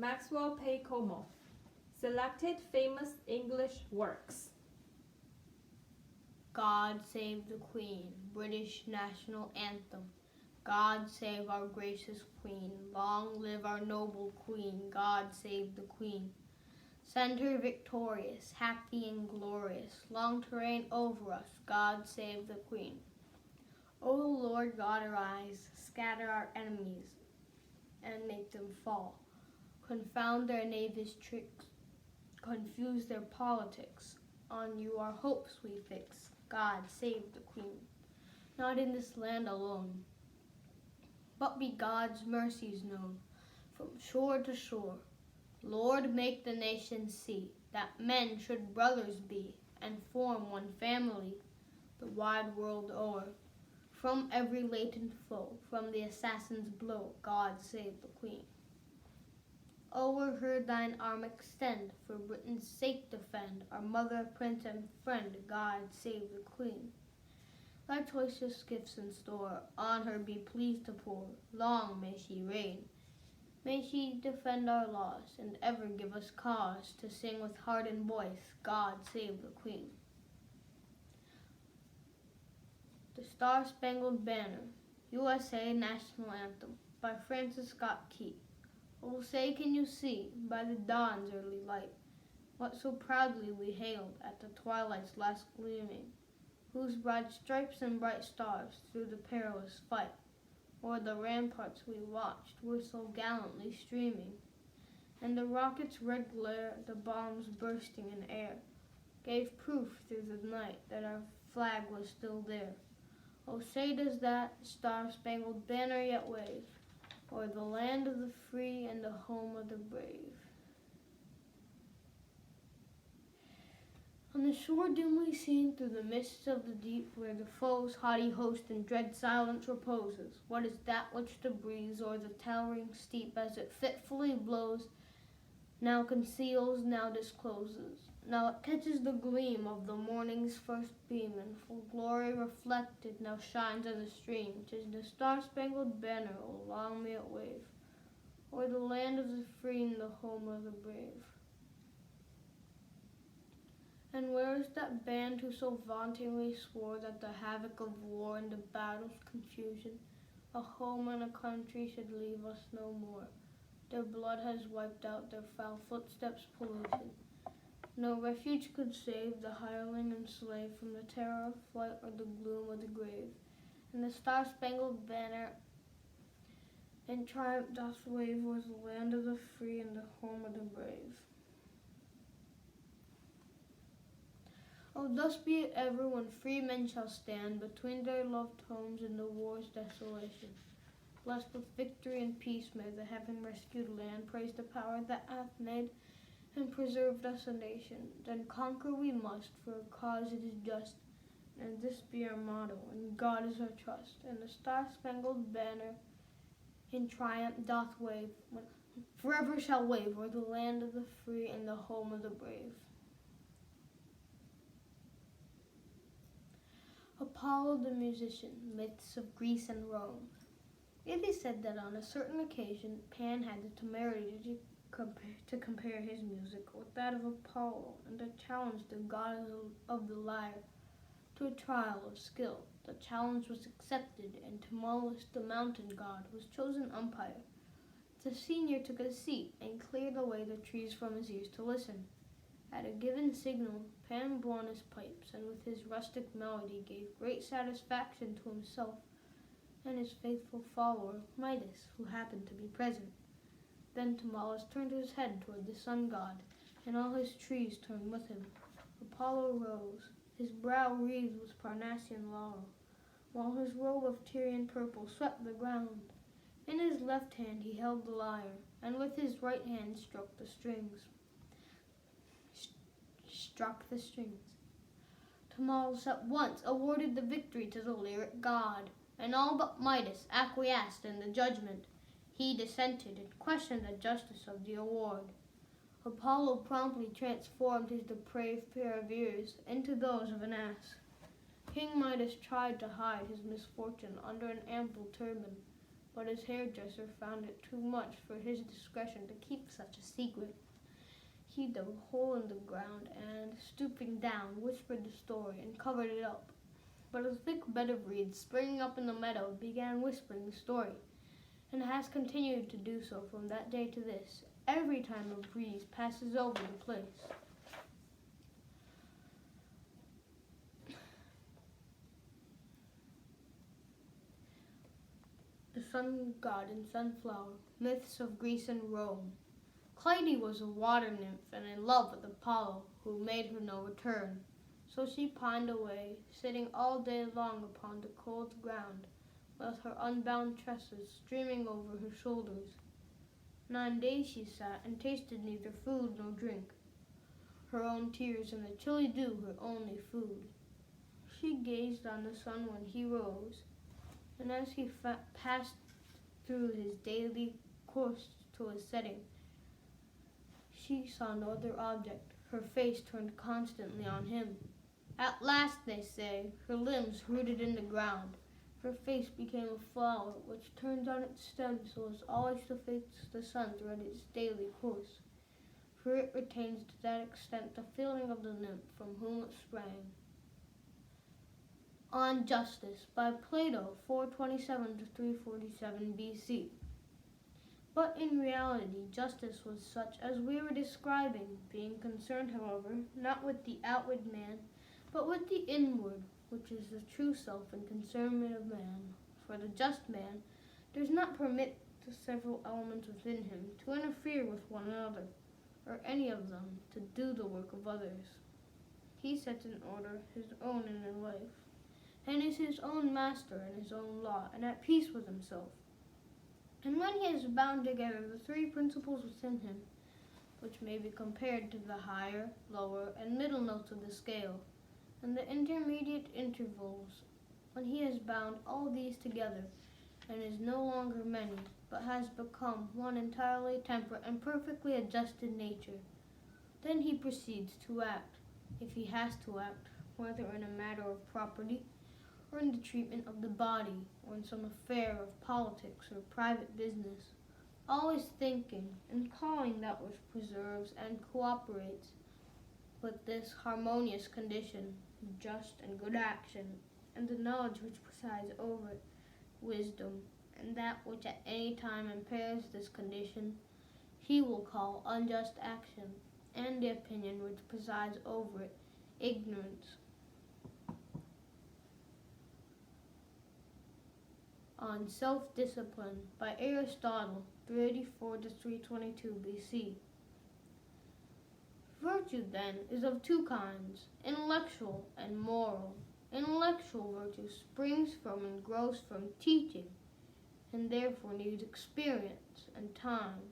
Maxwell Pay Como. Selected famous English works. God Save the Queen, British National Anthem. God save our gracious Queen, long live our noble Queen, God save the Queen. Send her victorious, happy and glorious, long to reign over us, God save the Queen. O Lord God, arise, scatter our enemies, and make them fall. Confound their knavish tricks, confuse their politics. On you our hopes we fix, God save the Queen. Not in this land alone, but be God's mercies known, from shore to shore. Lord, make the nations see, that men should brothers be, and form one family, the wide world o'er. From every latent foe, from the assassin's blow, God save the Queen. O'er her thine arm extend, for Britain's sake defend, our mother, prince, and friend, God save the Queen. Thy choicest gifts in store, on her be pleased to pour, long may she reign. May she defend our laws, and ever give us cause to sing with heart and voice, God save the Queen. The Star-Spangled Banner, USA National Anthem, by Francis Scott Key. Oh, say can you see, by the dawn's early light, what so proudly we hailed at the twilight's last gleaming, whose broad stripes and bright stars through the perilous fight, o'er the ramparts we watched were so gallantly streaming, and the rocket's red glare, the bombs bursting in air, gave proof through the night that our flag was still there. Oh, say does that star-spangled banner yet wave o'er the land of the free and the home of the brave. On the shore dimly seen through the mists of the deep, where the foe's haughty host in dread silence reposes, what is that which the breeze o'er the towering steep, as it fitfully blows, now conceals, now discloses? Now it catches the gleam of the morning's first beam, and full glory reflected now shines as a stream. 'Tis the star-spangled banner, oh long may it wave, o'er the land of the free and the home of the brave. And where is that band who so vauntingly swore that the havoc of war and the battle's confusion, a home and a country should leave us no more? Their blood has wiped out their foul footsteps' pollution. No refuge could save the hireling and slave from the terror of flight or the gloom of the grave. And the star-spangled banner in triumph doth wave o'er the land of the free and the home of the brave. Oh, thus be it ever when free men shall stand between their loved homes and the war's desolation. Blessed with victory and peace may the heaven-rescued land praise the power that hath made and preserved us a nation. Then conquer we must, for a cause it is just, and this be our motto, and God is our trust. And the star-spangled banner in triumph doth wave, forever shall wave o'er the land of the free and the home of the brave. Apollo the musician, myths of Greece and Rome. It is said that on a certain occasion Pan had the temerity to compare his music with that of Apollo, and to challenge the god of the lyre to a trial of skill. The challenge was accepted, and Tmolus, the mountain god, was chosen umpire. The senior took a seat and cleared away the trees from his ears to listen. At a given signal, Pan blew on his pipes, and with his rustic melody gave great satisfaction to himself and his faithful follower, Midas, who happened to be present. Then Tmolus turned his head toward the sun god, and all his trees turned with him. Apollo rose, his brow wreathed with Parnassian laurel, while his robe of Tyrian purple swept the ground. In his left hand he held the lyre, and with his right hand struck the strings. Tmolus at once awarded the victory to the lyric god, and all but Midas acquiesced in the judgment. He dissented and questioned the justice of the award. Apollo promptly transformed his depraved pair of ears into those of an ass. King Midas tried to hide his misfortune under an ample turban, but his hairdresser found it too much for his discretion to keep such a secret. He dug a hole in the ground and, stooping down, whispered the story and covered it up. But a thick bed of reeds springing up in the meadow began whispering the story, and has continued to do so from that day to this, every time a breeze passes over the place. The sun god and sunflower, myths of Greece and Rome. Clytie was a water nymph and in love with Apollo, who made her no return. So she pined away, sitting all day long upon the cold ground, with her unbound tresses streaming over her shoulders. 9 days she sat and tasted neither food nor drink, her own tears and the chilly dew her only food. She gazed on the sun when he rose, and as he passed through his daily course to his setting, she saw no other object, her face turned constantly on him. At last, they say, her limbs rooted in the ground, her face became a flower which turns on its stem so as always to face the sun throughout its daily course, for it retains to that extent the feeling of the nymph from whom it sprang. On Justice by Plato, 427 to 347 BC. But in reality, justice was such as we were describing, being concerned, however, not with the outward man, but with the inward, which is the true self and concernment of man. For the just man does not permit the several elements within him to interfere with one another, or any of them to do the work of others. He sets in order his own inner life, and is his own master in his own law, and at peace with himself. And when he has bound together the three principles within him, which may be compared to the higher, lower, and middle notes of the scale, and the intermediate intervals, when he has bound all these together, and is no longer many, but has become one entirely temperate and perfectly adjusted nature, then he proceeds to act, if he has to act, whether in a matter of property, or in the treatment of the body, or in some affair of politics or private business, always thinking and calling that which preserves and cooperates with this harmonious condition, just and good action, and the knowledge which presides over it, wisdom, and that which at any time impairs this condition, he will call unjust action, and the opinion which presides over it, ignorance. On Self-Discipline by Aristotle, 384 to 322 BC. Virtue, then, is of two kinds, intellectual and moral. Intellectual virtue springs from and grows from teaching, and therefore needs experience and time.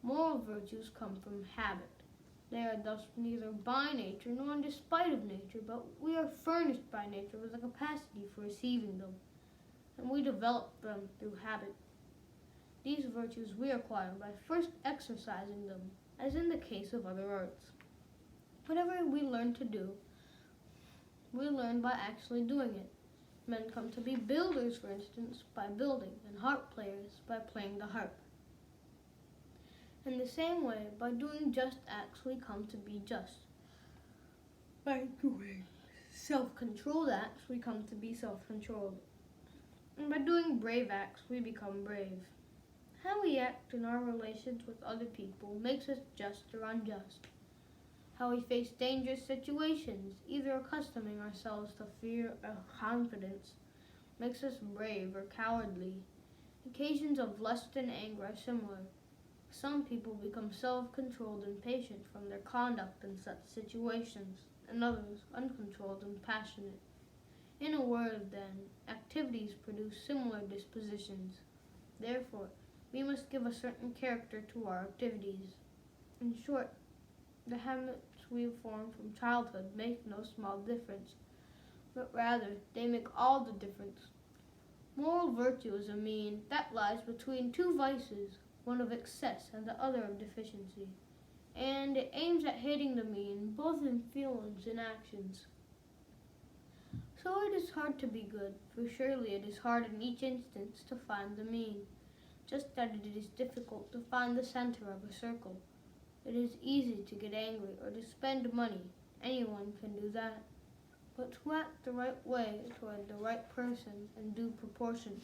Moral virtues come from habit. They are thus neither by nature nor in despite of nature, but we are furnished by nature with a capacity for receiving them, and we develop them through habit. These virtues we acquire by first exercising them, as in the case of other arts. Whatever we learn to do, we learn by actually doing it. Men come to be builders, for instance, by building, and harp players by playing the harp. In the same way, by doing just acts, we come to be just. By doing self-controlled acts, we come to be self-controlled. And by doing brave acts, we become brave. How we act in our relations with other people makes us just or unjust. How we face dangerous situations, either accustoming ourselves to fear or confidence, makes us brave or cowardly. Occasions of lust and anger are similar. Some people become self-controlled and patient from their conduct in such situations, and others uncontrolled and passionate. In a word, then, activities produce similar dispositions. Therefore, we must give a certain character to our activities. In short, the habits we form from childhood make no small difference, but rather they make all the difference. Moral virtue is a mean that lies between two vices, one of excess and the other of deficiency, and it aims at hitting the mean both in feelings and actions. So it is hard to be good, for surely it is hard in each instance to find the mean, just as it is difficult to find the center of a circle. It is easy to get angry or to spend money. Anyone can do that. But to act the right way toward the right person in due proportion,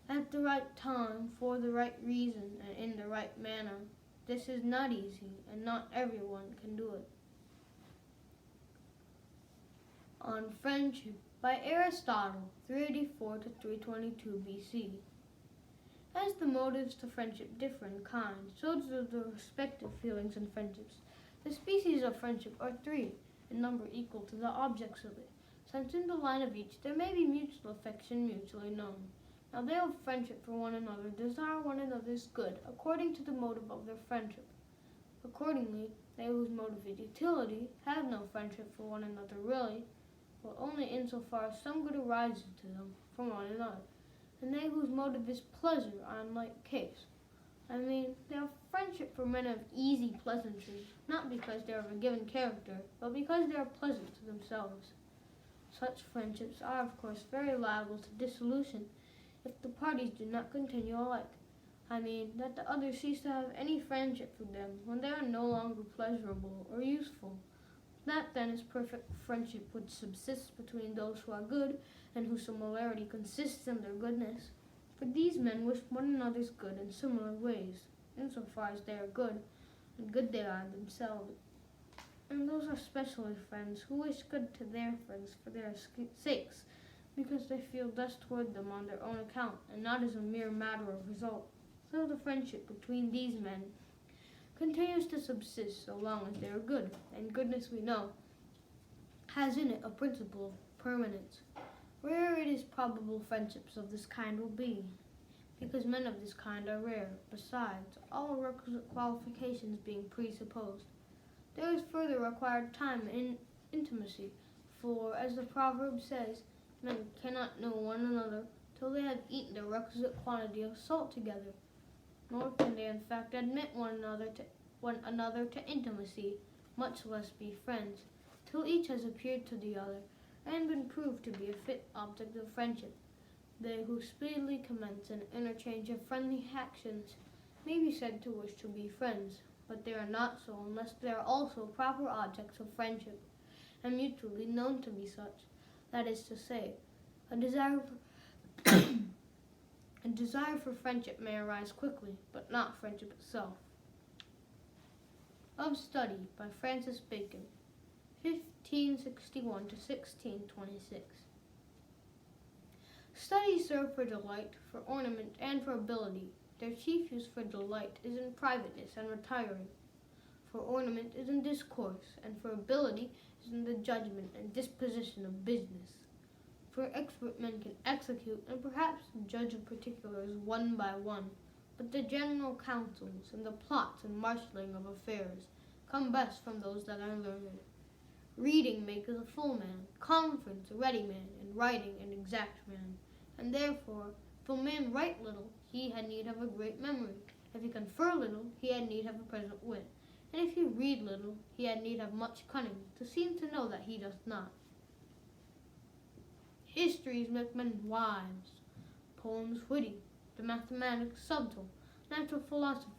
at the right time, for the right reason, and in the right manner, this is not easy, and not everyone can do it. On Friendship by Aristotle, 384 to 322 BC. As the motives to friendship differ in kind, so do the respective feelings in friendships. The species of friendship are three, in number equal to the objects of it, since in the line of each there may be mutual affection mutually known. Now they have friendship for one another, desire one another's good, according to the motive of their friendship. Accordingly, they whose motive is utility have no friendship for one another really, but only insofar as some good arises to them from one another. And they whose motive is pleasure are in like case. They have friendship for men of easy pleasantry, not because they are of a given character, but because they are pleasant to themselves. Such friendships are, of course, very liable to dissolution if the parties do not continue alike. That the other cease to have any friendship for them when they are no longer pleasurable or useful. That then is perfect friendship which subsists between those who are good and whose similarity consists in their goodness. For these men wish one another's good in similar ways, insofar as they are good, and good they are themselves. And those are specially friends who wish good to their friends for their sakes, because they feel thus toward them on their own account, and not as a mere matter of result. So the friendship between these men continues to subsist so long as they are good, and goodness, we know, has in it a principle of permanence. Rare it is probable friendships of this kind will be, because men of this kind are rare, besides, all requisite qualifications being presupposed. There is further required time and intimacy, for, as the proverb says, men cannot know one another till they have eaten the requisite quantity of salt together, nor can they in fact admit one another to intimacy, much less be friends, till each has appeared to the other, and been proved to be a fit object of friendship. They who speedily commence an interchange of friendly actions may be said to wish to be friends, but they are not so unless they are also proper objects of friendship, and mutually known to be such. That is to say, a desire for friendship may arise quickly, but not friendship itself. Of Study by Francis Bacon, 1561 to 1626. Studies serve for delight, for ornament, and for ability. Their chief use for delight is in privateness and retiring. For ornament is in discourse, and for ability is in the judgment and disposition of business. For expert men can execute and perhaps judge of particulars one by one, but the general counsels and the plots and marshalling of affairs come best from those that are learned. Reading maketh a full man, conference a ready man, and writing an exact man. And therefore, if a man write little, he had need have a great memory. If he confer little, he had need have a present wit. And if he read little, he had need have much cunning, to seem to know that he doth not. Histories make men wise, poems witty, the mathematics subtle, natural philosophy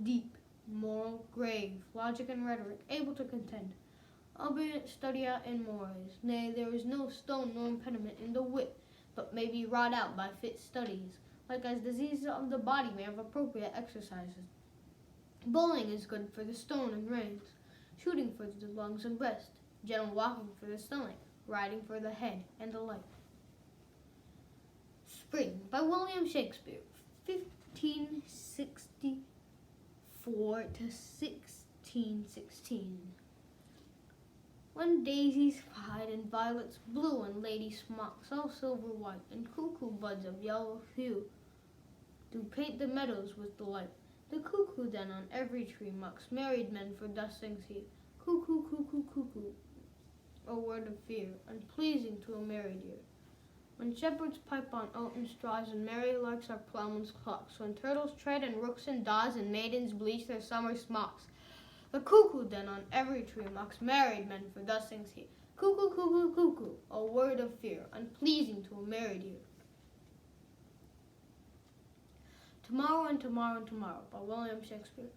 deep, moral grave, logic and rhetoric able to contend. Albeit studia in mores, nay, there is no stone nor impediment in the wit, but may be wrought out by fit studies, like as diseases of the body may have appropriate exercises. Bowling is good for the stone and reins, shooting for the lungs and breast, gentle walking for the stomach, riding for the head, and the like. Spring by William Shakespeare, 1564 to 1616. When daisies pied and violets blue and lady smocks all silver white and cuckoo buds of yellow hue do paint the meadows with delight. The cuckoo then on every tree mocks married men, for thus sings he, cuckoo, cuckoo, cuckoo, a word of fear, unpleasing to a married ear. When shepherds pipe on oaten straws, and merry larks are ploughmen's clocks, when turtles tread and rooks and daws, and maidens bleach their summer smocks. The cuckoo then on every tree mocks married men, for thus sings he, Cuckoo, cuckoo, cuckoo, a word of fear, unpleasing to a married ear. Tomorrow and Tomorrow and Tomorrow by William Shakespeare,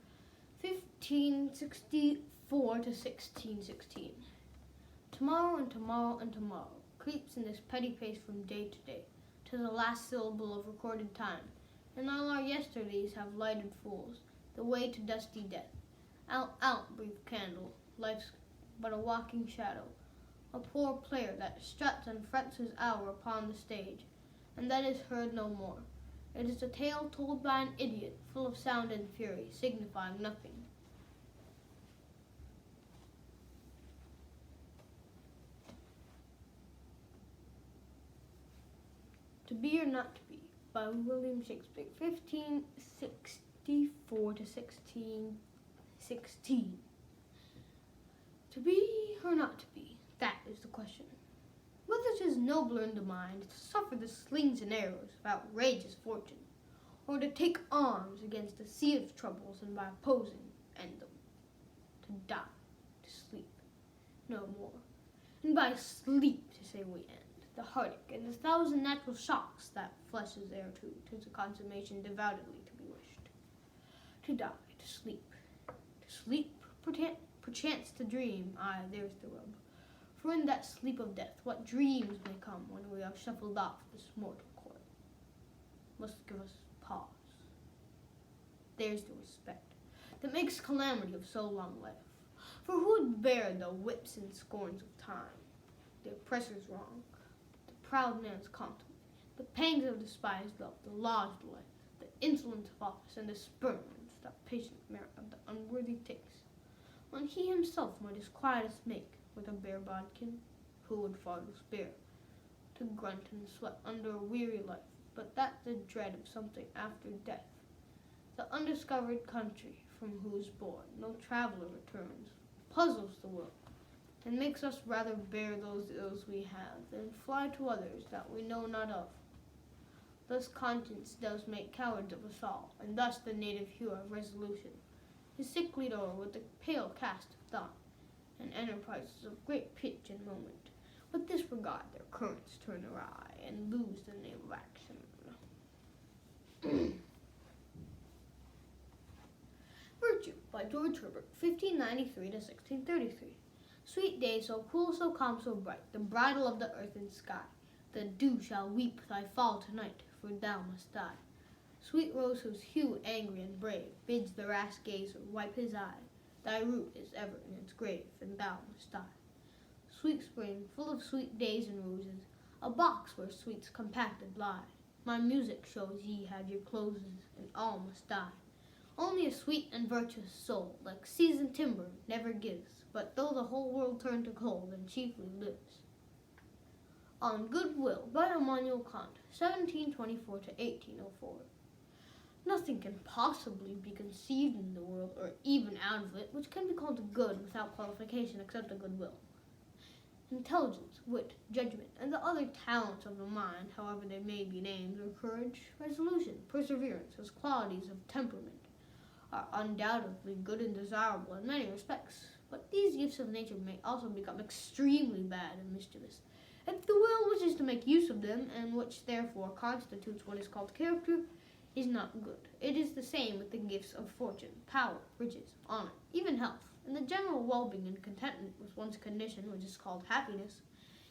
1564 to 1616. Tomorrow and tomorrow and tomorrow creeps in this petty pace from day to day, to the last syllable of recorded time, and all our yesterdays have lighted fools, the way to dusty death. Out, out, brief candle, life's but a walking shadow, a poor player that struts and frets his hour upon the stage, and that is heard no more. It is a tale told by an idiot, full of sound and fury, signifying nothing. To Be or Not to Be by William Shakespeare, 1564 to 1616. To be or not to be, that is the question. Whether 'tis nobler in the mind to suffer the slings and arrows of outrageous fortune, or to take arms against a sea of troubles and by opposing end them. To die, to sleep, no more, and by sleep to say we end. The heartache and the thousand natural shocks that flesh is heir to, 'tis a consummation devoutly to be wished. To die, to sleep, perchance to dream, aye, there's the rub. For in that sleep of death, what dreams may come when we have shuffled off this mortal coil, must give us pause. There's the respect that makes calamity of so long life. For who would bear the whips and scorns of time, the oppressor's wrong, the proud man's contempt, the pangs of despised love, the law's delay, the insolence of office, and the spurns that patient merit of the unworthy takes, when he himself might his quietest make with a bare bodkin, who would farther spare, to grunt and sweat under a weary life, but that the dread of something after death, the undiscovered country from whose bourne no traveller returns, puzzles the world, and makes us rather bear those ills we have, than fly to others that we know not of. Thus conscience does make cowards of us all, and thus the native hue of resolution is sicklied o'er with the pale cast of thought, and enterprises of great pitch and moment, with disregard their currents turn awry, and lose the name of action. Virtue by George Herbert, 1593 to 1633. Sweet day, so cool, so calm, so bright, the bridal of the earth and sky. The dew shall weep thy fall tonight, for thou must die. Sweet rose, whose hue angry and brave bids the rash gazer wipe his eye, thy root is ever in its grave, and thou must die. Sweet spring, full of sweet days and roses, a box where sweets compacted lie. My music shows ye have your closes, and all must die. Only a sweet and virtuous soul, like seasoned timber, never gives, but though the whole world turn to cold, and chiefly lives. On Good Will by Immanuel Kant, 1724 to 1804. Nothing can possibly be conceived in the world, or even out of it, which can be called good without qualification except a good will. Intelligence, wit, judgment, and the other talents of the mind, however they may be named, or courage, resolution, perseverance, as qualities of temperament, are undoubtedly good and desirable in many respects, but these gifts of nature may also become extremely bad and mischievous, if the will wishes to make use of them, and which therefore constitutes what is called character, is not good. It is the same with the gifts of fortune, power, riches, honor, even health, and the general well-being and contentment with one's condition, which is called happiness,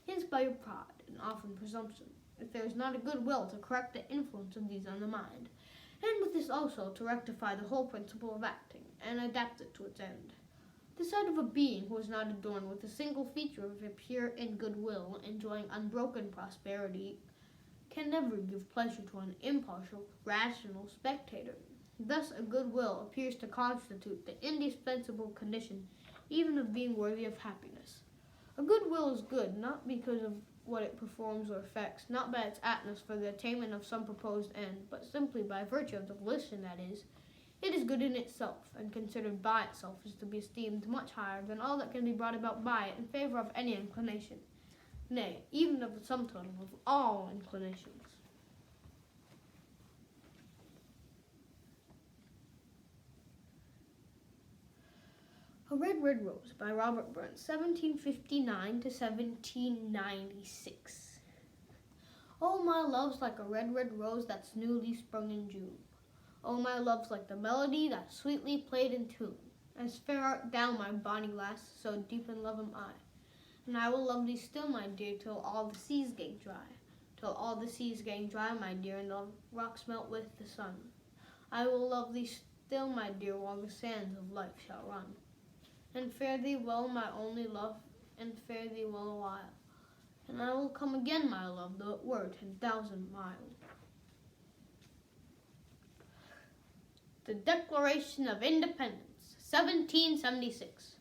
is by pride and often presumption, if there is not a good will to correct the influence of these on the mind, and with this also to rectify the whole principle of acting, and adapt it to its end. The sight of a being who is not adorned with a single feature of a pure and good will, enjoying unbroken prosperity, can never give pleasure to an impartial, rational spectator. Thus a good will appears to constitute the indispensable condition even of being worthy of happiness. A good will is good, not because of what it performs or effects, not by its aptness for the attainment of some proposed end, but simply by virtue of the volition that is. It is good in itself, and considered by itself is to be esteemed much higher than all that can be brought about by it in favor of any inclination, nay, even of the sum total of all inclinations. A Red, Red Rose by Robert Burns, 1759 to 1796. Oh, my love's like a red, red rose that's newly sprung in June. Oh, my love's like the melody that's sweetly played in tune. As fair art thou, my bonny lass, so deep in love am I. And I will love thee still, my dear, till all the seas gang dry. Till all the seas gang dry, my dear, and the rocks melt with the sun. I will love thee still, my dear, while the sands of life shall run. And fare thee well, my only love, and fare thee well a while. And I will come again, my love, though it were 10,000 miles. The Declaration of Independence, 1776.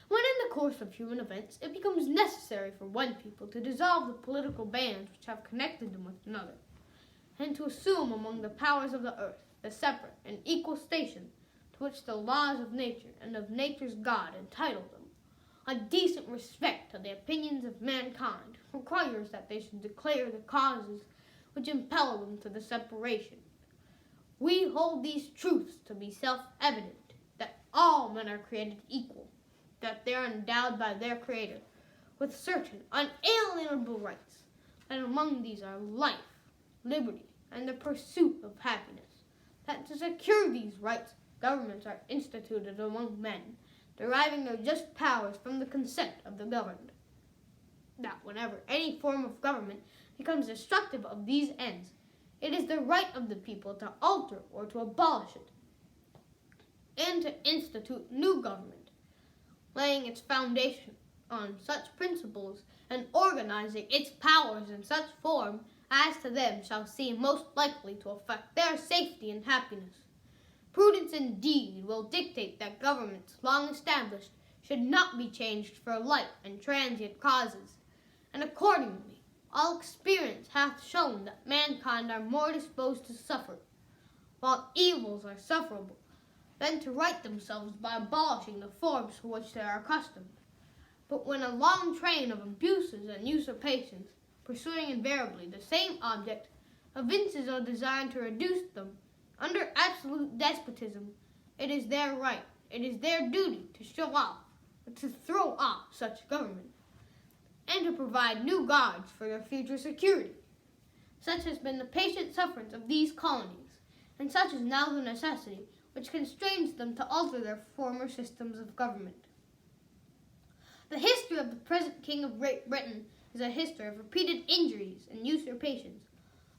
When in the course of human events it becomes necessary for one people to dissolve the political bands which have connected them with another, and to assume among the powers of the earth the separate and equal station to which the laws of nature and of nature's God entitle them, a decent respect to the opinions of mankind requires that they should declare the causes which impel them to the separation. We hold these truths to be self-evident, that all men are created equal, that they are endowed by their Creator with certain unalienable rights, and among these are life, liberty, and the pursuit of happiness, that to secure these rights, governments are instituted among men, deriving their just powers from the consent of the governed. That whenever any form of government becomes destructive of these ends, it is the right of the people to alter or to abolish it, and to institute new government, laying its foundation on such principles and organizing its powers in such form as to them shall seem most likely to affect their safety and happiness. Prudence indeed will dictate that governments long established should not be changed for light and transient causes, and accordingly all experience hath shown that mankind are more disposed to suffer, while evils are sufferable, than to right themselves by abolishing the forms for which they are accustomed. But when a long train of abuses and usurpations, pursuing invariably the same object, evinces a desire to reduce them under absolute despotism, it is their right, it is their duty to throw off such government, and to provide new guards for their future security. Such has been the patient sufferance of these colonies, and such is now the necessity which constrains them to alter their former systems of government. The history of the present King of Great Britain is a history of repeated injuries and usurpations,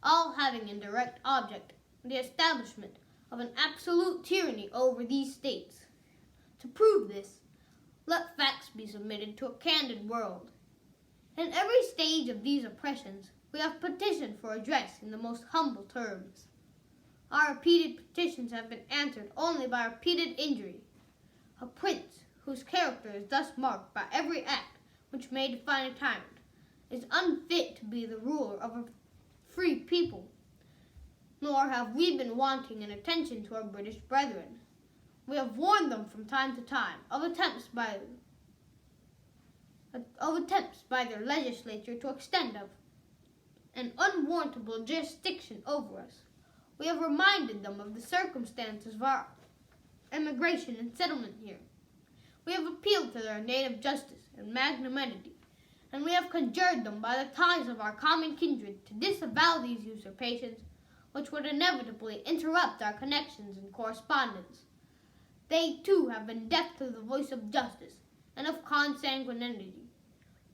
all having in direct object the establishment of an absolute tyranny over these states. To prove this, let facts be submitted to a candid world. In every stage of these oppressions, we have petitioned for redress in the most humble terms. Our repeated petitions have been answered only by repeated injury. A prince, whose character is thus marked by every act which may define a tyrant, is unfit to be the ruler of a free people. Nor have we been wanting in attention to our British brethren. We have warned them from time to time of attempts by their legislature to extend an unwarrantable jurisdiction over us. We have reminded them of the circumstances of our emigration and settlement here. We have appealed to their native justice and magnanimity, and we have conjured them by the ties of our common kindred to disavow these usurpations, which would inevitably interrupt our connections and correspondence. They, too, have been deaf to the voice of justice and of consanguinity.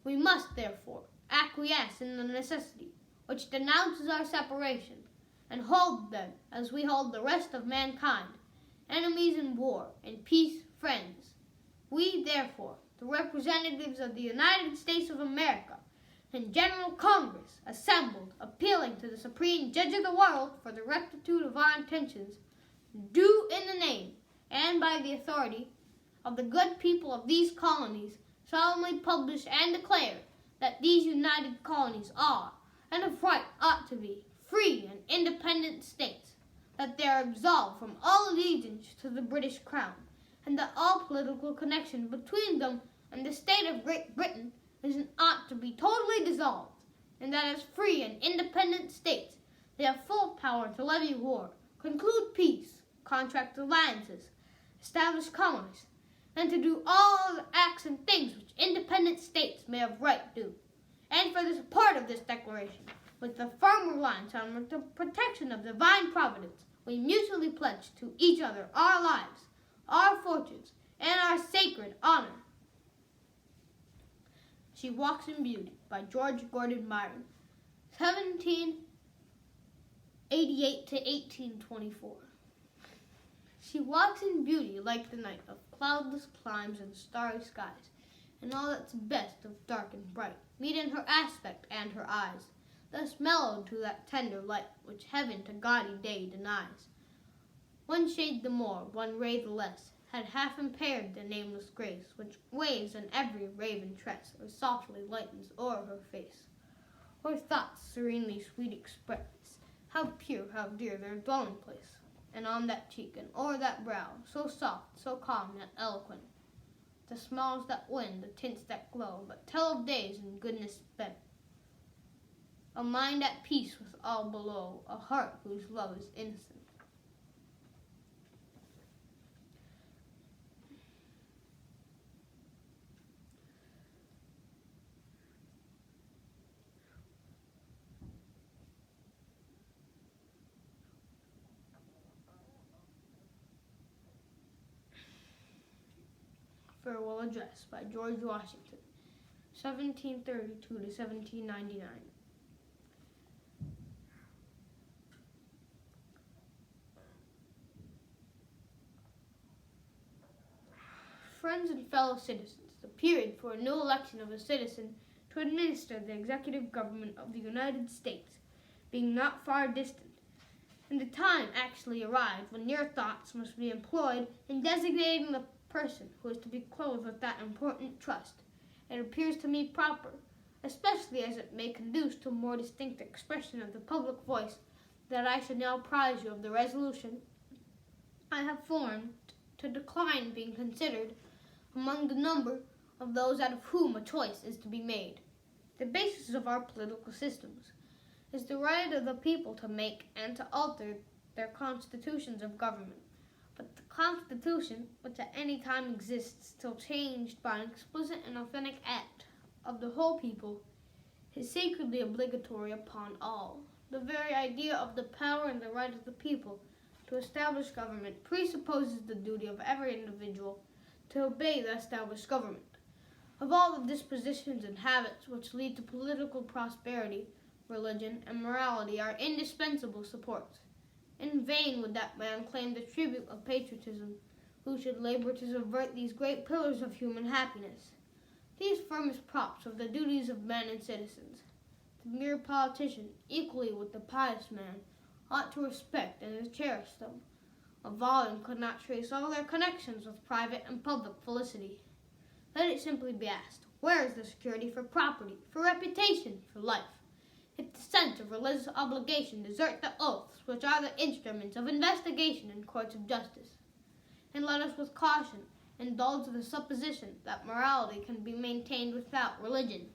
We must, therefore, acquiesce in the necessity which denounces our separation, and hold them, as we hold the rest of mankind, enemies in war, in peace, friends. We, therefore, the representatives of the United States of America, in General Congress, assembled, appealing to the Supreme Judge of the world for the rectitude of our intentions, do in the name and by the authority of the good people of these colonies solemnly publish and declare that these united colonies are, and of right ought to be, free and independent states, that they are absolved from all allegiance to the British Crown, and that all political connection between them and the state of Great Britain is and ought to be totally dissolved, and that as free and independent states they have full power to levy war, conclude peace, contract alliances, establish commerce, and to do all the acts and things which independent states may of right do, and for the support of this declaration, with the firm reliance on the protection of divine providence, we mutually pledge to each other our lives, our fortunes, and our sacred honor. She Walks in Beauty by George Gordon Byron, 1788 to 1824. She walks in beauty like the night of cloudless climes and starry skies, and all that's best of dark and bright meet in her aspect and her eyes, thus mellowed to that tender light which heaven to gaudy day denies. One shade the more, one ray the less, had half impaired the nameless grace which waves on every raven tress, or softly lightens o'er her face. Her thoughts serenely sweet express, how pure, how dear their dwelling place, and on that cheek and o'er that brow, so soft, so calm, yet eloquent, the smiles that win, the tints that glow, but tell of days and goodness spent. A mind at peace with all below, a heart whose love is innocent. Farewell Address by George Washington, 1732 to 1799. Friends and fellow citizens, the period for a new election of a citizen to administer the executive government of the United States being not far distant, and the time actually arrived when your thoughts must be employed in designating the person who is to be clothed with that important trust, it appears to me proper, especially as it may conduce to a more distinct expression of the public voice, that I should now apprise you of the resolution I have formed to decline being considered among the number of those out of whom a choice is to be made. The basis of our political systems is the right of the people to make and to alter their constitutions of government. But the Constitution, which at any time exists till changed by an explicit and authentic act of the whole people, is sacredly obligatory upon all. The very idea of the power and the right of the people to establish government presupposes the duty of every individual to obey the established government. Of all the dispositions and habits which lead to political prosperity, religion and morality are indispensable supports. In vain would that man claim the tribute of patriotism who should labor to subvert these great pillars of human happiness. These firmest props of the duties of men and citizens, the mere politician, equally with the pious man, ought to respect and to cherish them. A volume could not trace all their connections with private and public felicity. Let it simply be asked, where is the security for property, for reputation, for life? If the sense of religious obligation desert the oaths which are the instruments of investigation in courts of justice, and let us with caution indulge the supposition that morality can be maintained without religion,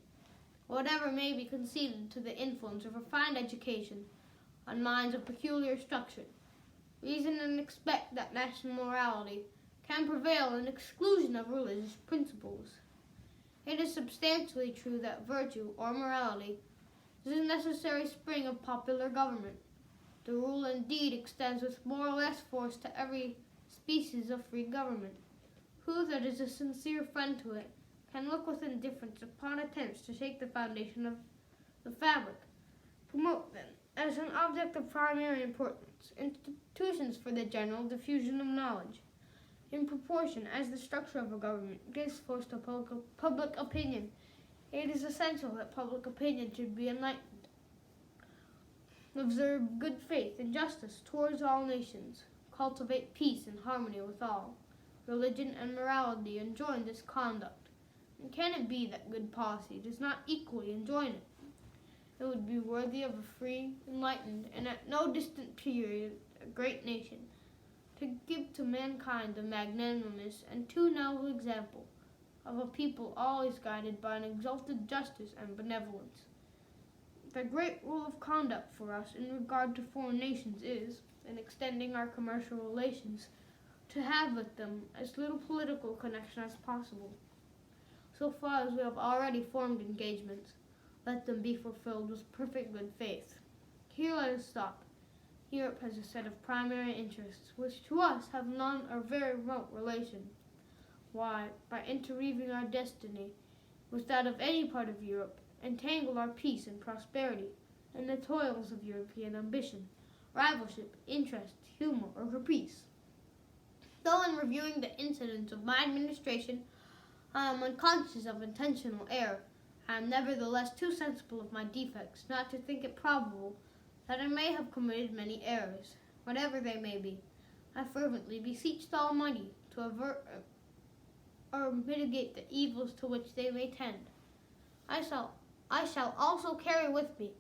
whatever may be conceded to the influence of refined education on minds of peculiar structure, reason and expect that national morality can prevail in exclusion of religious principles. It is substantially true that virtue or morality is a necessary spring of popular government. The rule indeed extends with more or less force to every species of free government. Who that is a sincere friend to it can look with indifference upon attempts to shake the foundation of the fabric? Promote, then, as an object of primary importance, institutions for the general diffusion of knowledge. In proportion as the structure of a government gives force to public opinion, it is essential that public opinion should be enlightened. Observe good faith and justice towards all nations. Cultivate peace and harmony with all. Religion and morality enjoin this conduct. And can it be that good policy does not equally enjoin it? It would be worthy of a free, enlightened, and at no distant period a great nation, to give to mankind the magnanimous and too noble example of a people always guided by an exalted justice and benevolence. The great rule of conduct for us in regard to foreign nations is, in extending our commercial relations, to have with them as little political connection as possible. So far as we have already formed engagements, let them be fulfilled with perfect good faith. Here let us stop. Europe has a set of primary interests, which to us have none or very remote relation. Why, by interweaving our destiny with that of any part of Europe, entangle our peace and prosperity in the toils of European ambition, rivalship, interest, humor, or caprice. Though in reviewing the incidents of my administration, I am unconscious of intentional error, I am nevertheless too sensible of my defects not to think it probable that I may have committed many errors, whatever they may be. I fervently beseech the Almighty to avert or mitigate the evils to which they may tend. I shall also carry with me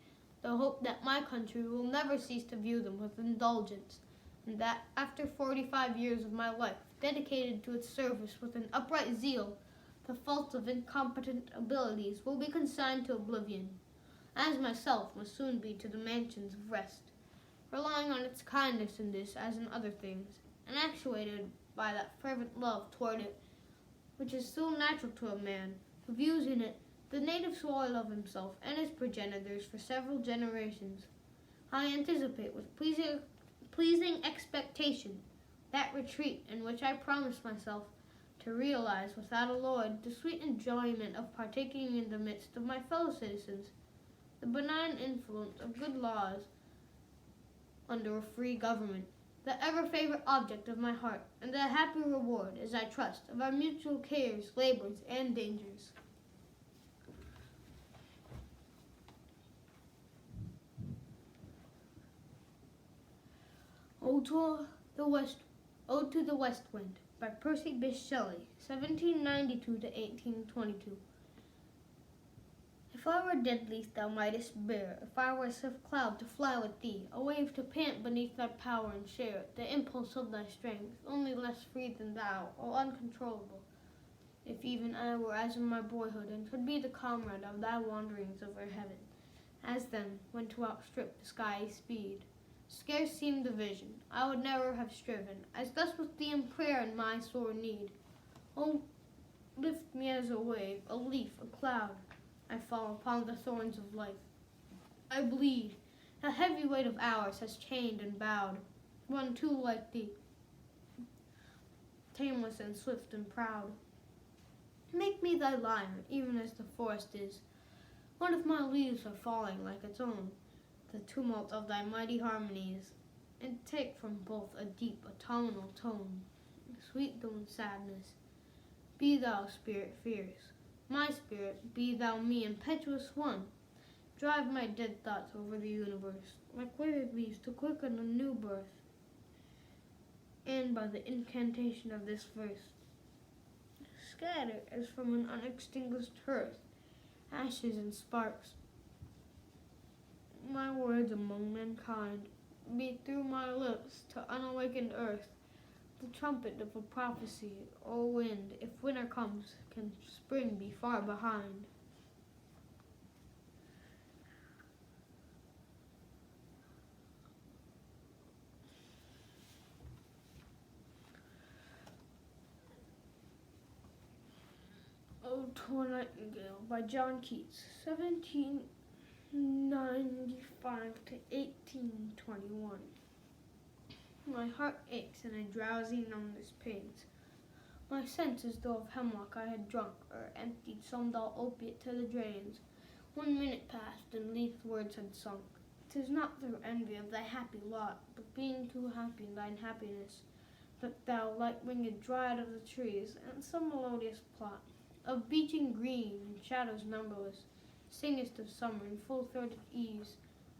the hope that my country will never cease to view them with indulgence, and that after 45 years of my life dedicated to its service with an upright zeal, the faults of incompetent abilities will be consigned to oblivion, as myself must soon be to the mansions of rest, relying on its kindness in this as in other things, and actuated by that fervent love toward it which is so natural to a man who views in it the native soil of himself and his progenitors for several generations. I anticipate with pleasing expectation that retreat in which I promised myself to realize without alloy the sweet enjoyment of partaking in the midst of my fellow citizens the benign influence of good laws under a free government, the ever-favorite object of my heart, and the happy reward, as I trust, of our mutual cares, labors, and dangers. Ode to the West Wind by Percy Bysshe Shelley, 1792 to 1822. If I were dead least thou mightest bear, if I were a swift cloud to fly with thee, a wave to pant beneath thy power and share the impulse of thy strength, only less free than thou, O uncontrollable. If even I were as in my boyhood, and could be the comrade of thy wanderings over heaven, as then, when to outstrip the sky's speed, scarce seemed the vision, I would never have striven, as thus with thee in prayer in my sore need. O lift me as a wave, a leaf, a cloud, I fall upon the thorns of life. I bleed. The heavy weight of hours has chained and bowed one too like thee, tameless and swift and proud. Make me thy lyre, even as the forest is. What if my leaves are falling like its own, the tumult of thy mighty harmonies, and take from both a deep autumnal tone, sweet though in sadness. Be thou, spirit fierce, my spirit, be thou me impetuous one. Drive my dead thoughts over the universe, like withered leaves to quicken a new birth. And by the incantation of this verse, scatter as from an unextinguished hearth, ashes and sparks. My words among mankind beat through my lips to unawakened earth, the trumpet of a prophecy, O wind, if winter comes, can spring be far behind? Ode to a Nightingale by John Keats, 1795 to 1821. My heart aches and a drowsy numbness pains my senses, though of hemlock I had drunk, or emptied some dull opiate to the drains. 1 minute passed, and leaf words had sunk. 'Tis not through envy of thy happy lot, but being too happy in thine happiness, that thou, light-winged dryad of the trees, and some melodious plot of beeching green and shadows numberless, singest of summer in full-throated ease.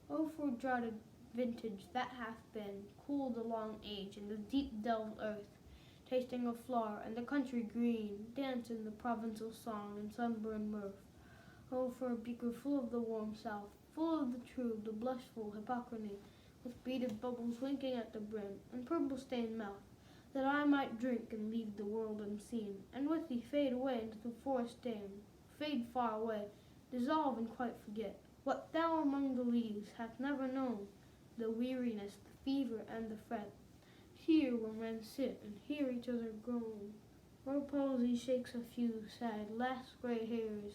O for droughted vintage that hath been, cooled a long age in the deep delved earth, tasting of flower and the country green, dance in the provincial song and sunburned mirth. O for a beaker full of the warm south, full of the true, the blushful Hippocrene, with beaded bubbles winking at the brim, and purple-stained mouth, that I might drink and leave the world unseen, and with thee fade away into the forest dim, fade far away, dissolve and quite forget what thou among the leaves hast never known, the weariness, the fever, and the fret. Here where men sit and hear each other groan, where palsy shakes a few sad last grey hairs,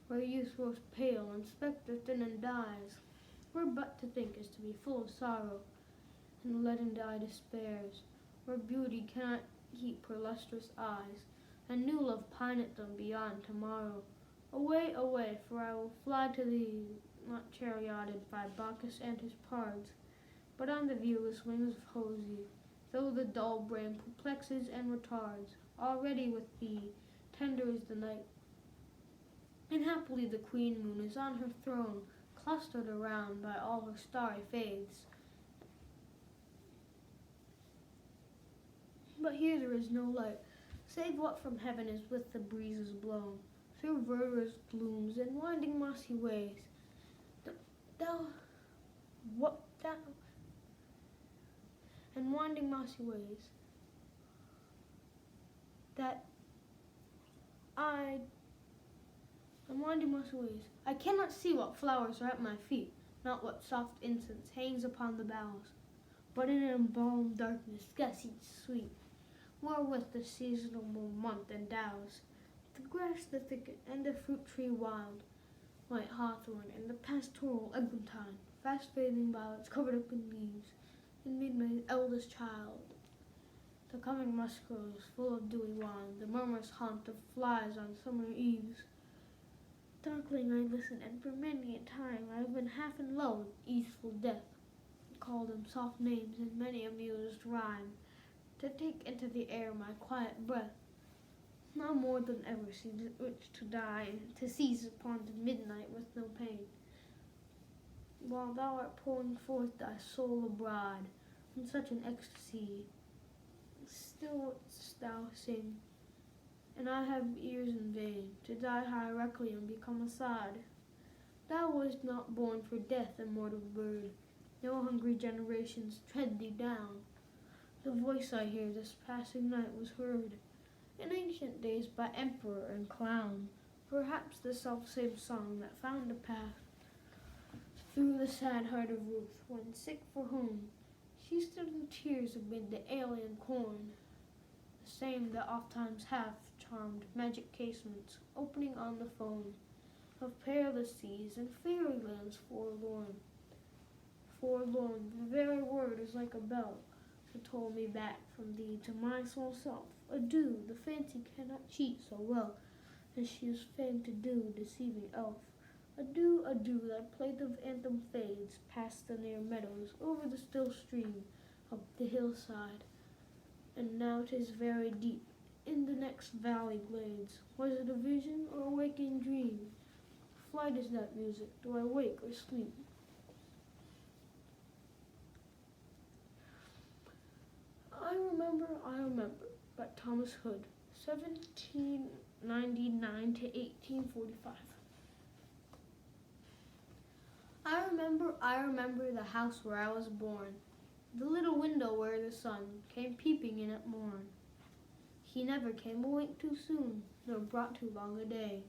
where youth grows pale and spectre thin and dies, where but to think is to be full of sorrow, and let and die despairs, where beauty cannot keep her lustrous eyes, and new love pineth them beyond tomorrow. Away, away, for I will fly to thee, not charioted by Bacchus and his pards, but on the viewless wings of Hosea, though the dull brain perplexes and retards, already with thee, tender is the night. And happily the queen moon is on her throne, clustered around by all her starry faiths. But here there is no light, save what from heaven is with the breezes blown, through verdurous glooms and winding mossy ways. And winding mossy ways, I cannot see what flowers are at my feet, not what soft incense hangs upon the boughs, but in an embalmed darkness gusty sweet, wherewith the seasonable month endows the grass, the thicket, and the fruit tree wild, white hawthorn and the pastoral eglantine, fast fading violets covered up in leaves, and midnight's eldest child. The coming musk rose, full of dewy wine, the murmurous haunt of flies on summer eves. Darkling I listen, and for many a time I have been half in love with easeful death, called him soft names in many a mused rhyme, to take into the air my quiet breath. Now more than ever seems it rich to die, and to seize upon the midnight with no pain, while thou art pouring forth thy soul a bride, in such an ecstasy, still wouldst thou sing, and I have ears in vain, to thy high requiem become a sod. Thou wast not born for death, immortal bird, no hungry generations tread thee down. The voice I hear this passing night was heard in ancient days by emperor and clown, perhaps the self-same song that found a path through the sad heart of Ruth, when sick for home she stood in tears amid the alien corn, the same that ofttimes hath charmed magic casements opening on the foam of perilous seas and fairy lands forlorn. Forlorn, the very word is like a bell to toll me back from thee to my sole self. Adieu, the fancy cannot cheat so well as she is fain to do, deceiving elf. Adieu, adieu, thy plaintive anthem fades past the near meadows, over the still stream, up the hillside, and now 'tis very deep in the next valley glades. Was it a vision or a waking dream? Flight is that music, do I wake or sleep? I remember, by Thomas Hood, 1799 to 1845. I remember the house where I was born, the little window where the sun came peeping in at morn. He never came a wink too soon, nor brought too long a day.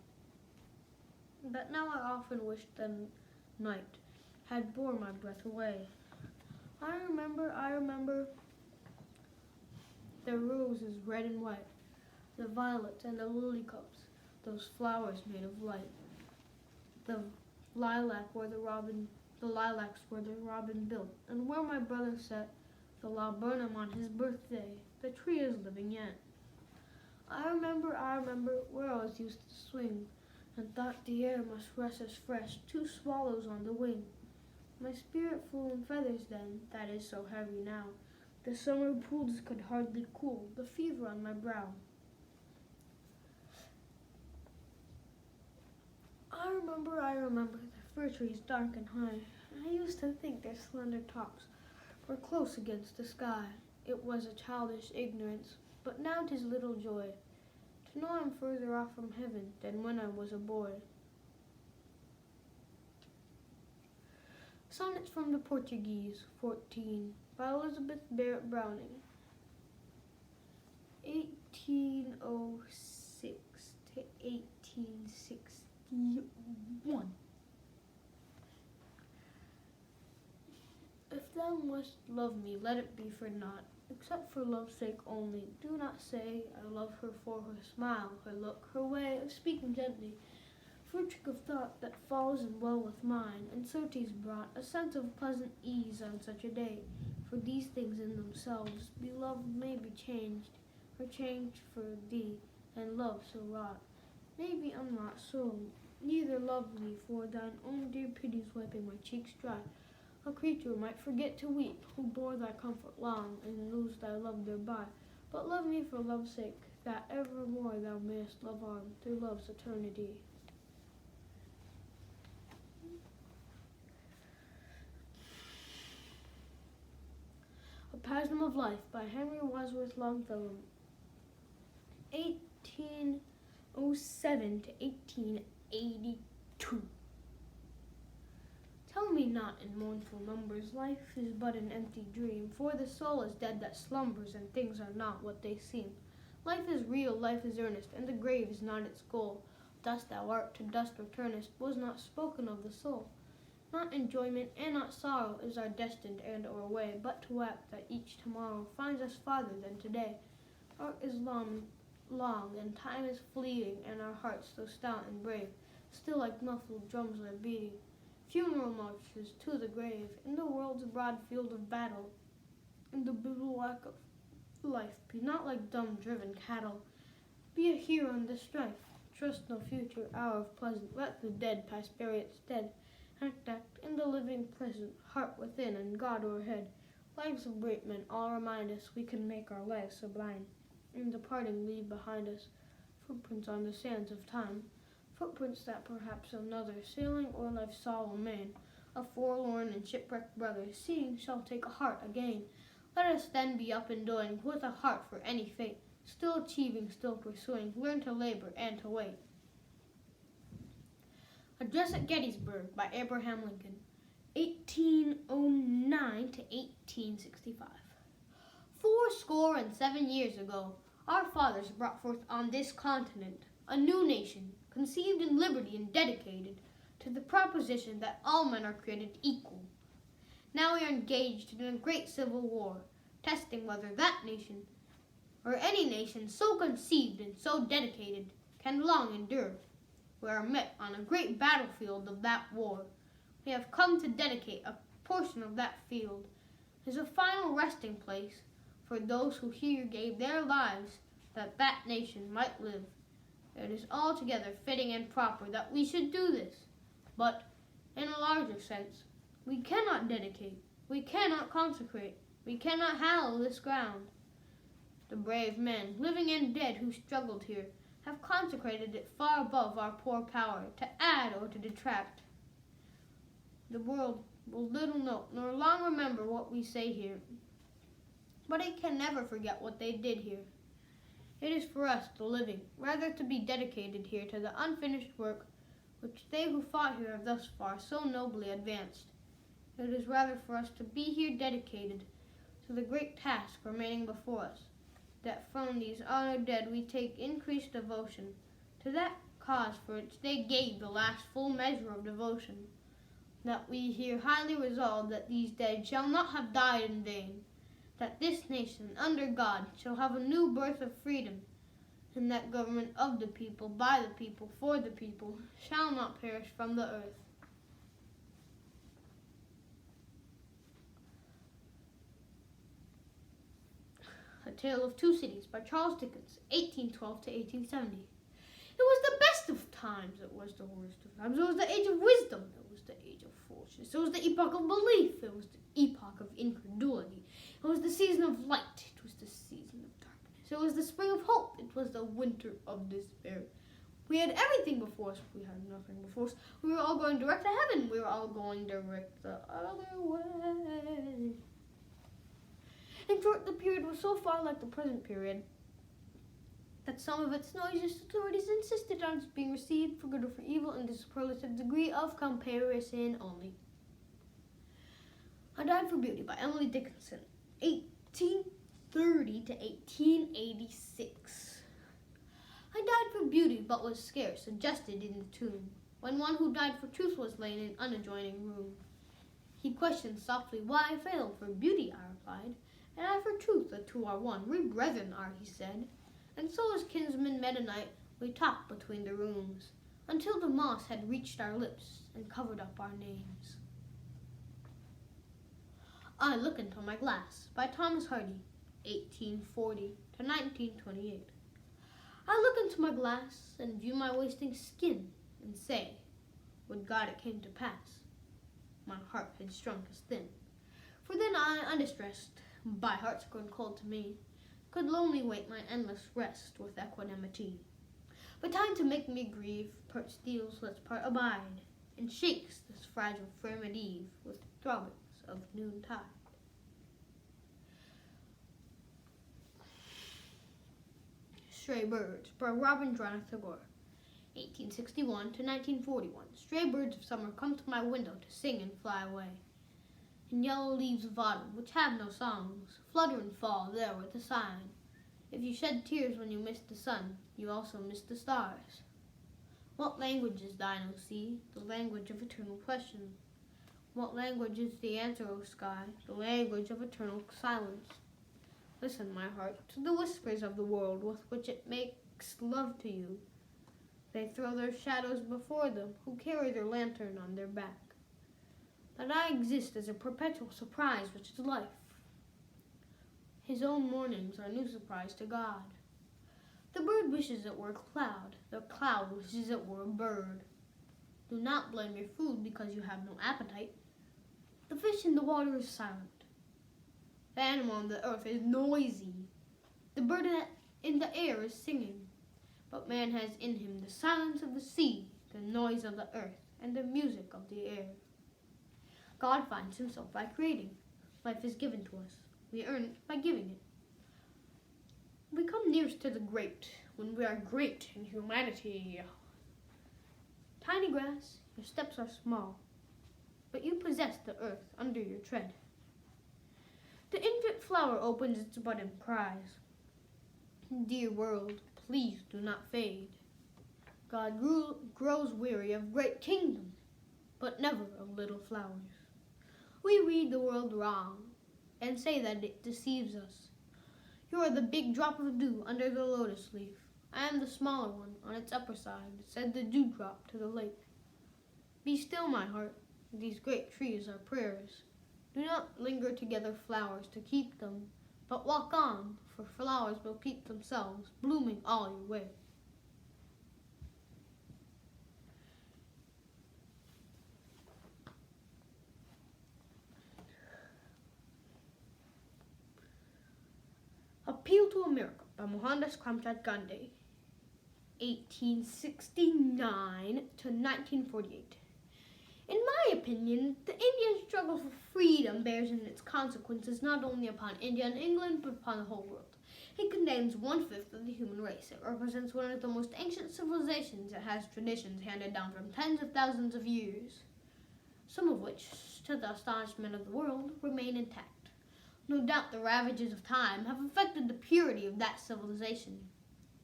But now I often wish the night had borne my breath away. I remember the roses red and white, the violets and the lily cups, those flowers made of light, the lilacs where the robin built, and where my brother set the laburnum on his birthday. The tree is living yet. I remember where I was used to swing, and thought the air must rush as fresh, 2 swallows on the wing. My spirit flew in feathers then, that is so heavy now. The summer pools could hardly cool the fever on my brow. I remember the fir trees dark and high. I used to think their slender tops were close against the sky. It was a childish ignorance, but now 'tis little joy to know I'm further off from heaven than when I was a boy. Sonnets from the Portuguese, 14, by Elizabeth Barrett Browning, 1806 to 1861. If thou must love me, let it be for naught. except for love's sake only. Do not say, I love her for her smile, her look, her way of speaking gently, for a trick of thought that falls in well with mine, and certes brought a sense of pleasant ease on such a day. For these things in themselves, beloved may be changed, or changed for thee, and love so wrought. May be unwrought so, neither lovely for thine own dear pities wiping my cheeks dry. A creature might forget to weep, who bore thy comfort long, and lose thy love thereby. But love me for love's sake, that evermore thou mayest love on, through love's eternity. A Pasm of Life by Henry Wadsworth Longfellow, 1807 to 1882. Tell me not in mournful numbers, life is but an empty dream, for the soul is dead that slumbers, and things are not what they seem. Life is real, life is earnest, and the grave is not its goal. Dust thou art, to dust returnest, was not spoken of the soul. Not enjoyment and not sorrow is our destined and our way, but to act that each tomorrow finds us farther than today. Art is long, and time is fleeting, and our hearts, though stout and brave, still like muffled drums are beating. Funeral marches to the grave, in the world's broad field of battle, in the bivouac of life, be not like dumb driven cattle. Be a hero in the strife, trust no future hour of pleasant, let the dead pass bury its dead. Act in the living present, heart within and God o'erhead. Lives of great men all remind us we can make our lives sublime. In departing leave behind us footprints on the sands of time, footprints that perhaps another, sailing o'er life's solemn main, a forlorn and shipwrecked brother, seeing shall take a heart again. Let us then be up and doing, with a heart for any fate, still achieving, still pursuing, learn to labor and to wait. Address at Gettysburg by Abraham Lincoln, 1809 to 1865. 77 years ago, our fathers brought forth on this continent a new nation, conceived in liberty and dedicated to the proposition that all men are created equal. Now we are engaged in a great civil war, testing whether that nation, or any nation so conceived and so dedicated, can long endure. We are met on a great battlefield of that war. We have come to dedicate a portion of that field as a final resting place for those who here gave their lives that that nation might live. It is altogether fitting and proper that we should do this. But, in a larger sense, we cannot dedicate, we cannot consecrate, we cannot hallow this ground. The brave men, living and dead, who struggled here, have consecrated it far above our poor power to add or to detract. The world will little note nor long remember what we say here, but it can never forget what they did here. It is for us, the living, rather to be dedicated here to the unfinished work which they who fought here have thus far so nobly advanced. It is rather for us to be here dedicated to the great task remaining before us, that from these honored dead we take increased devotion to that cause for which they gave the last full measure of devotion, that we here highly resolve that these dead shall not have died in vain, that this nation under God shall have a new birth of freedom, and that government of the people, by the people, for the people, shall not perish from the earth. A Tale of Two Cities by Charles Dickens, 1812 to 1870. It was the best of times, it was the worst of times. It was the age of wisdom, it was the age of foolishness. It was the epoch of belief, it was the epoch of incredulity. It was the season of light, it was the season of darkness. It was the spring of hope, it was the winter of despair. We had everything before us, we had nothing before us. We were all going direct to heaven, we were all going direct the other way. In short, the period was so far like the present period that some of its noisiest authorities insisted on its being received for good or for evil in the superlative degree of comparison only. I Died for Beauty by Emily Dickinson, 1830 to 1886. I died for beauty, but was scarce adjusted in the tomb, when one who died for truth was lain in unadjoining room. He questioned softly why I failed, for beauty, I replied, And I for truth the two are one. We brethren are, he said. And so as kinsmen Mennonite, we talked between the rooms, until the moss had reached our lips and covered up our names. I Look Into My Glass by Thomas Hardy, 1840 to 1928. I look into my glass and view my wasting skin and say, would God it came to pass, my heart had shrunk as thin. For then I, undistressed, by hearts grown cold to me, could lonely wait my endless rest with equanimity. But time to make me grieve, part steals, let's part abide, and shakes this fragile frame at eve with throbbings of noontide. Stray Birds by Rabindranath Tagore, 1861 to 1941. Stray birds of summer come to my window to sing and fly away. And yellow leaves of autumn, which have no songs, flutter and fall there with a sign. If you shed tears when you miss the sun, you also miss the stars. What language is thine, O sea? The language of eternal question. What language is the answer, O sky? The language of eternal silence. Listen, my heart, to the whispers of the world with which it makes love to you. They throw their shadows before them, who carry their lantern on their back. That I exist as a perpetual surprise which is life. His own mornings are new surprise to God. The bird wishes it were a cloud. The cloud wishes it were a bird. Do not blame your food because you have no appetite. The fish in the water is silent. The animal on the earth is noisy. The bird in the air is singing. But man has in him the silence of the sea, the noise of the earth, and the music of the air. God finds himself by creating. Life is given to us. We earn it by giving it. We come nearest to the great when we are great in humanity. Tiny grass, your steps are small, but you possess the earth under your tread. The infant flower opens its bud and cries, dear world, please do not fade. God grows weary of great kingdom, but never of little flowers. We read the world wrong and say that it deceives us. You are the big drop of dew under the lotus leaf. I am the smaller one on its upper side, said the dewdrop to the lake. Be still, my heart, these great trees are prayers. Do not linger together flowers to keep them, but walk on, for flowers will keep themselves, blooming all your way. Appeal to America by Mohandas Karamchand Gandhi, 1869 to 1948. In my opinion, the Indian struggle for freedom bears in its consequences not only upon India and England, but upon the whole world. It contains 1/5 of the human race. It represents one of the most ancient civilizations. It has traditions handed down from tens of thousands of years, some of which, to the astonishment of the world, remain intact. No doubt the ravages of time have affected the purity of that civilization,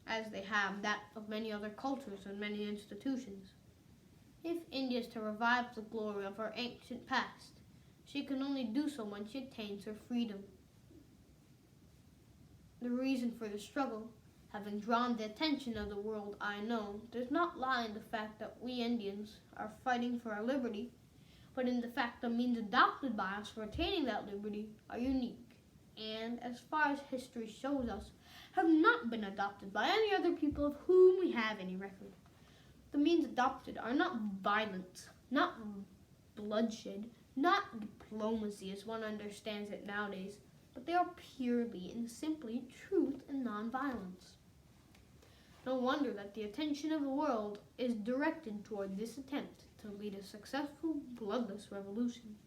as they have that of many other cultures and many institutions. If India is to revive the glory of her ancient past, she can only do so when she attains her freedom. The reason for the struggle, having drawn the attention of the world, I know, does not lie in the fact that we Indians are fighting for our liberty, but in the fact the means adopted by us for attaining that liberty are unique, and, as far as history shows us, have not been adopted by any other people of whom we have any record. The means adopted are not violence, not bloodshed, not diplomacy as one understands it nowadays, but they are purely and simply truth and nonviolence. No wonder that the attention of the world is directed toward this attempt to lead a successful, bloodless revolution.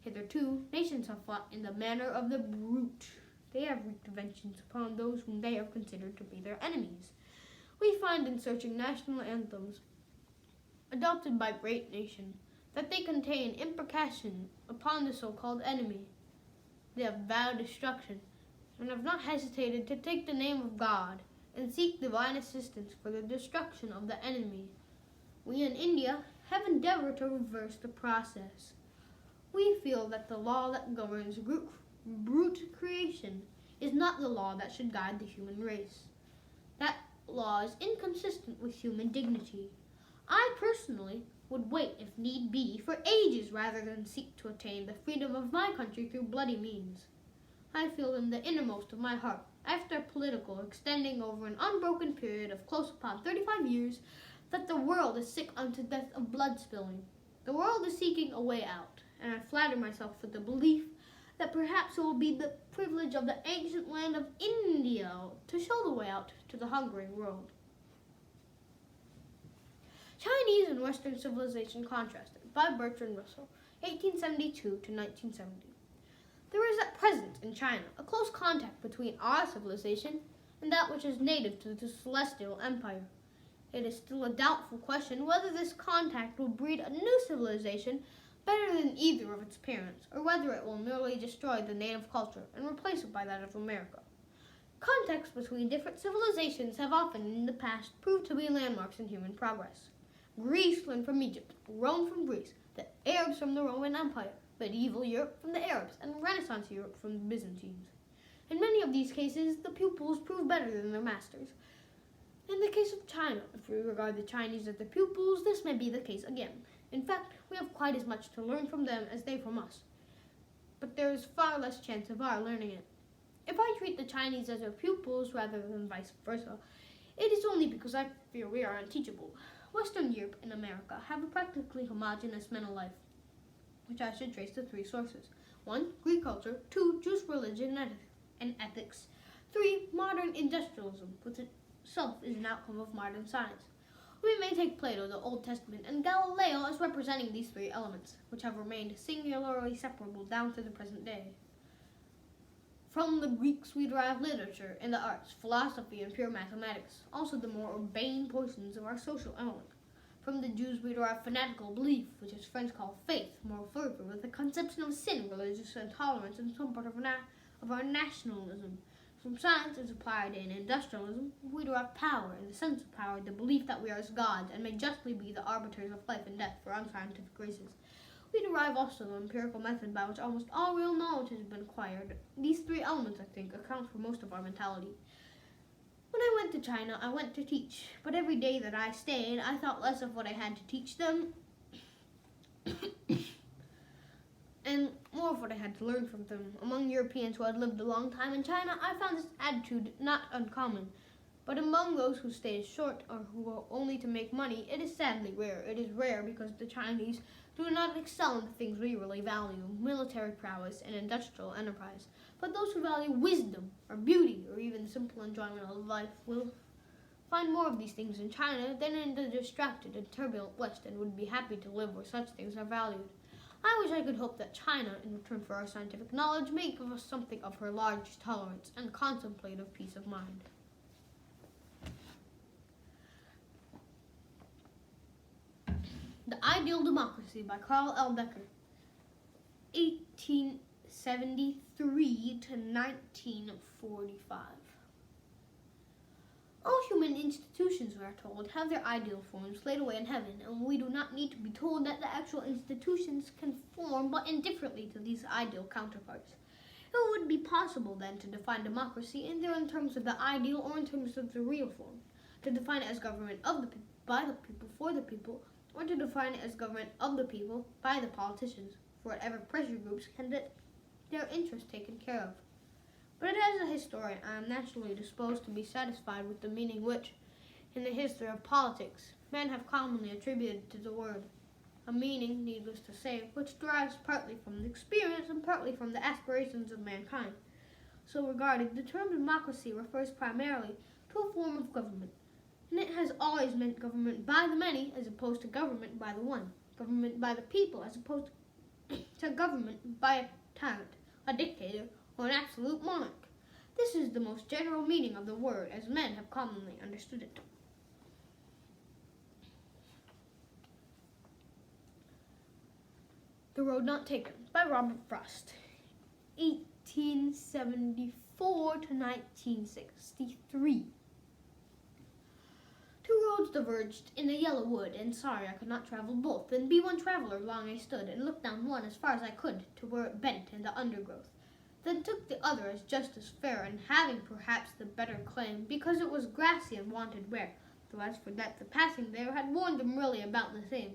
Hitherto, nations have fought in the manner of the brute. They have wreaked vengeance upon those whom they have considered to be their enemies. We find in searching national anthems adopted by great nations that they contain imprecation upon the so-called enemy. They have vowed destruction and have not hesitated to take the name of God and seek divine assistance for the destruction of the enemy. We in India have endeavored to reverse the process. We feel that the law that governs brute creation is not the law that should guide the human race. That law is inconsistent with human dignity. I personally would wait, if need be, for ages rather than seek to attain the freedom of my country through bloody means. I feel in the innermost of my heart, after political extending over an unbroken period of close upon 35 years, that the world is sick unto death of blood spilling. The world is seeking a way out, and I flatter myself with the belief that perhaps it will be the privilege of the ancient land of India to show the way out to the hungering world. Chinese and Western Civilization Contrasted by Bertrand Russell, 1872 to 1970. There is at present in China a close contact between our civilization and that which is native to the Celestial Empire. It is still a doubtful question whether this contact will breed a new civilization better than either of its parents, or whether it will merely destroy the native culture and replace it by that of America. Contacts between different civilizations have often in the past proved to be landmarks in human progress. Greece learned from Egypt, Rome from Greece, the Arabs from the Roman Empire, medieval Europe from the Arabs, and Renaissance Europe from the Byzantines. In many of these cases, the pupils proved better than their masters. In the case of China, if we regard the Chinese as the pupils, this may be the case again. In fact, we have quite as much to learn from them as they from us. But there is far less chance of our learning it. If I treat the Chinese as our pupils rather than vice versa, it is only because I fear we are unteachable. Western Europe and America have a practically homogeneous mental life, which I should trace to three sources. 1. Greek culture. 2. Jewish religion and ethics. 3. Modern industrialism, which itself is an outcome of modern science. We may take Plato, the Old Testament, and Galileo as representing these three elements, which have remained singularly separable down to the present day. From the Greeks we derive literature and the arts, philosophy, and pure mathematics, also the more urbane portions of our social element. From the Jews we derive fanatical belief, which as French call faith, moral fervor, with the conception of sin, religious intolerance, and some part of our nationalism. From science as applied in industrialism, we derive power, in the sense of power, the belief that we are as gods, and may justly be the arbiters of life and death for unscientific races. We derive also the empirical method by which almost all real knowledge has been acquired. These three elements, I think, account for most of our mentality. When I went to China, I went to teach, but every day that I stayed, I thought less of what I had to teach them and more of what I had to learn from them. Among Europeans who had lived a long time in China, I found this attitude not uncommon. But among those who stay short or who are only to make money, it is sadly rare. It is rare because the Chinese do not excel in the things we really value, military prowess and industrial enterprise. But those who value wisdom or beauty or even the simple enjoyment of life will find more of these things in China than in the distracted and turbulent West, and would be happy to live where such things are valued. I wish I could hope that China, in return for our scientific knowledge, may give us something of her large tolerance and contemplative peace of mind. The Ideal Democracy by Carl L. Becker, 1873 to 1945. All human institutions, we are told, have their ideal forms laid away in heaven, and we do not need to be told that the actual institutions conform but indifferently to these ideal counterparts. It would be possible then to define democracy either in terms of the ideal or in terms of the real form, to define it as government of the people, by the people, for the people, or to define it as government of the people by the politicians, for whatever pressure groups can get their interests taken care of. But as a historian, I am naturally disposed to be satisfied with the meaning which, in the history of politics, men have commonly attributed to the word, a meaning, needless to say, which derives partly from the experience and partly from the aspirations of mankind. So regarded, the term democracy refers primarily to a form of government, and it has always meant government by the many as opposed to government by the one, government by the people as opposed to government by a tyrant, a dictator, or an absolute monarch. This is the most general meaning of the word as men have commonly understood it. The Road Not Taken by Robert Frost, 1874 to 1963. Two roads diverged in a yellow wood, and sorry I could not travel both. Then be one traveler long I stood, and looked down one as far as I could, to where it bent in the undergrowth. then took the other as just as fair, and having perhaps the better claim, because it was grassy and wanted wear, though as for that the passing there had worn them really about the same.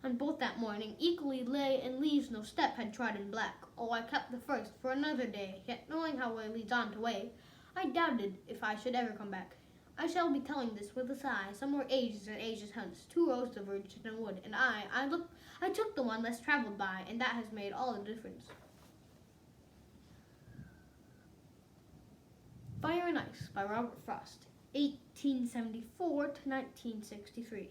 And both that morning equally lay and leaves no step had trodden black. Oh, I kept the first for another day, yet knowing how way leads on to way, I doubted if I should ever come back. I shall be telling this with a sigh. Some were ages and ages hence, 2 rows diverged in a wood, and I took the one less travelled by, and that has made all the difference. Fire and Ice by Robert Frost, 1874 to 1963.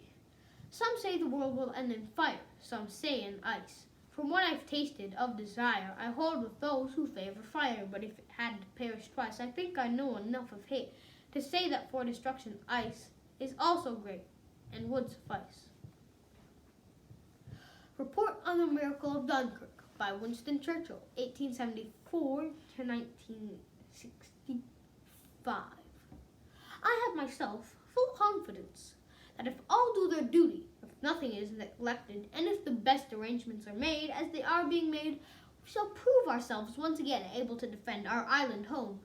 Some say the world will end in fire, some say in ice. From what I've tasted of desire, I hold with those who favor fire, but if it had to perish twice, I think I know enough of hate to say that for destruction ice is also great, and would suffice. Report on the Miracle of Dunkirk by Winston Churchill, 1874 to 1965. I have myself full confidence that if all do their duty, if nothing is neglected, and if the best arrangements are made as they are being made, we shall prove ourselves once again able to defend our island home,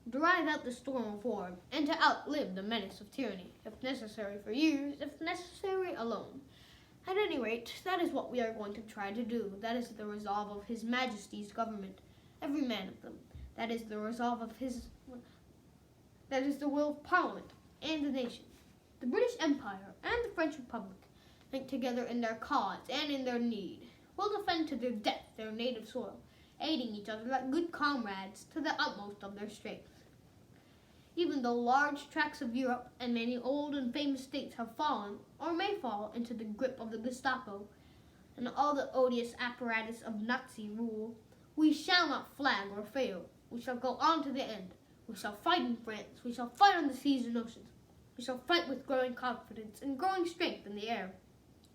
drive out the storm of war, and to outlive the menace of tyranny, if necessary for years, if necessary alone. At any rate, that is what we are going to try to do. That is the resolve of His Majesty's government, every man of them. That is the resolve of that is the will of Parliament and the nation. The British Empire and the French Republic, linked together in their cause and in their need, will defend to their death their native soil, aiding each other like good comrades to the utmost of their strength. Even though large tracts of Europe and many old and famous states have fallen, or may fall, into the grip of the Gestapo and all the odious apparatus of Nazi rule, we shall not flag or fail. We shall go on to the end. We shall fight in France. We shall fight on the seas and oceans. We shall fight with growing confidence and growing strength in the air.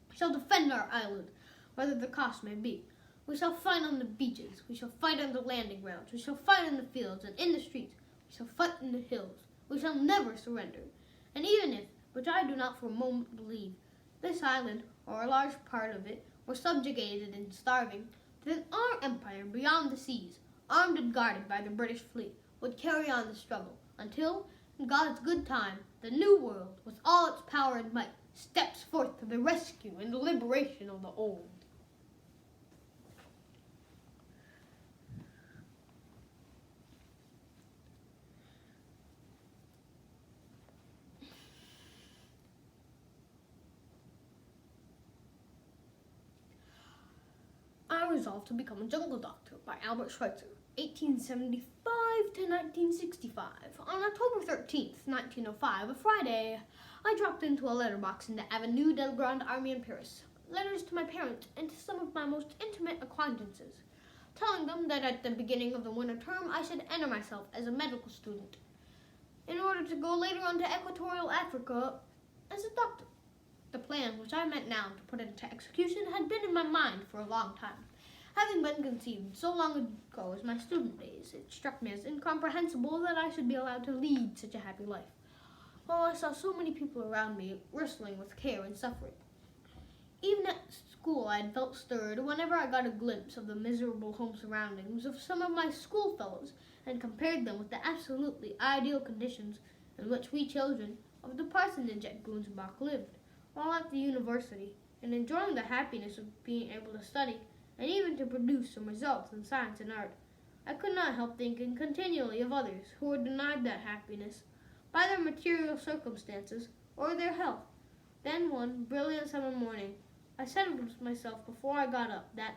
We shall defend our island, whether the cost may be. We shall fight on the beaches. We shall fight on the landing grounds. We shall fight in the fields and in the streets. We shall fight in the hills. We shall never surrender. And even if, which I do not for a moment believe, this island, or a large part of it, were subjugated and starving, then our empire beyond the seas, armed and guarded by the British fleet, would carry on the struggle until, in God's good time, the new world, with all its power and might, steps forth to the rescue and the liberation of the old. I resolved to become a jungle doctor by Albert Schweitzer, 1875 to 1965. On October 13th, 1905, a Friday, I dropped into a letterbox in the Avenue del Grand Army in Paris. Letters to my parents and to some of my most intimate acquaintances, telling them that at the beginning of the winter term I should enter myself as a medical student, in order to go later on to Equatorial Africa as a doctor. The plan, which I meant now to put into execution, had been in my mind for a long time. Having been conceived so long ago as my student days, it struck me as incomprehensible that I should be allowed to lead such a happy life, while I saw so many people around me wrestling with care and suffering. Even at school I had felt stirred whenever I got a glimpse of the miserable home surroundings of some of my schoolfellows and compared them with the absolutely ideal conditions in which we children of the parsonage at Goonsbach lived, while at the university, and enjoying the happiness of being able to study and even to produce some results in science and art. I could not help thinking continually of others who were denied that happiness by their material circumstances or their health. Then one brilliant summer morning, I settled with myself before I got up that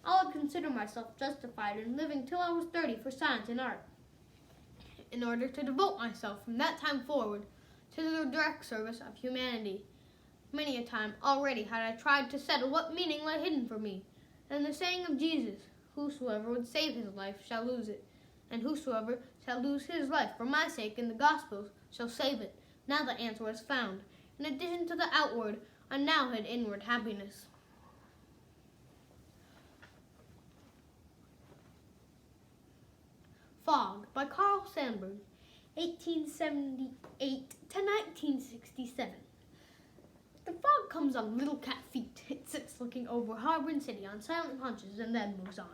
I would consider myself justified in living till I was 30 for science and art, in order to devote myself from that time forward to the direct service of humanity. Many a time already had I tried to settle what meaning lay hidden for me, and the saying of Jesus, whosoever would save his life shall lose it, and whosoever shall lose his life for my sake in the Gospels shall save it. Now the answer was found. In addition to the outward, I now had inward happiness. Fog by Carl Sandburg, 1878 to 1967. The fog comes on little cat feet. It sits looking over harbor and city on silent haunches and then moves on.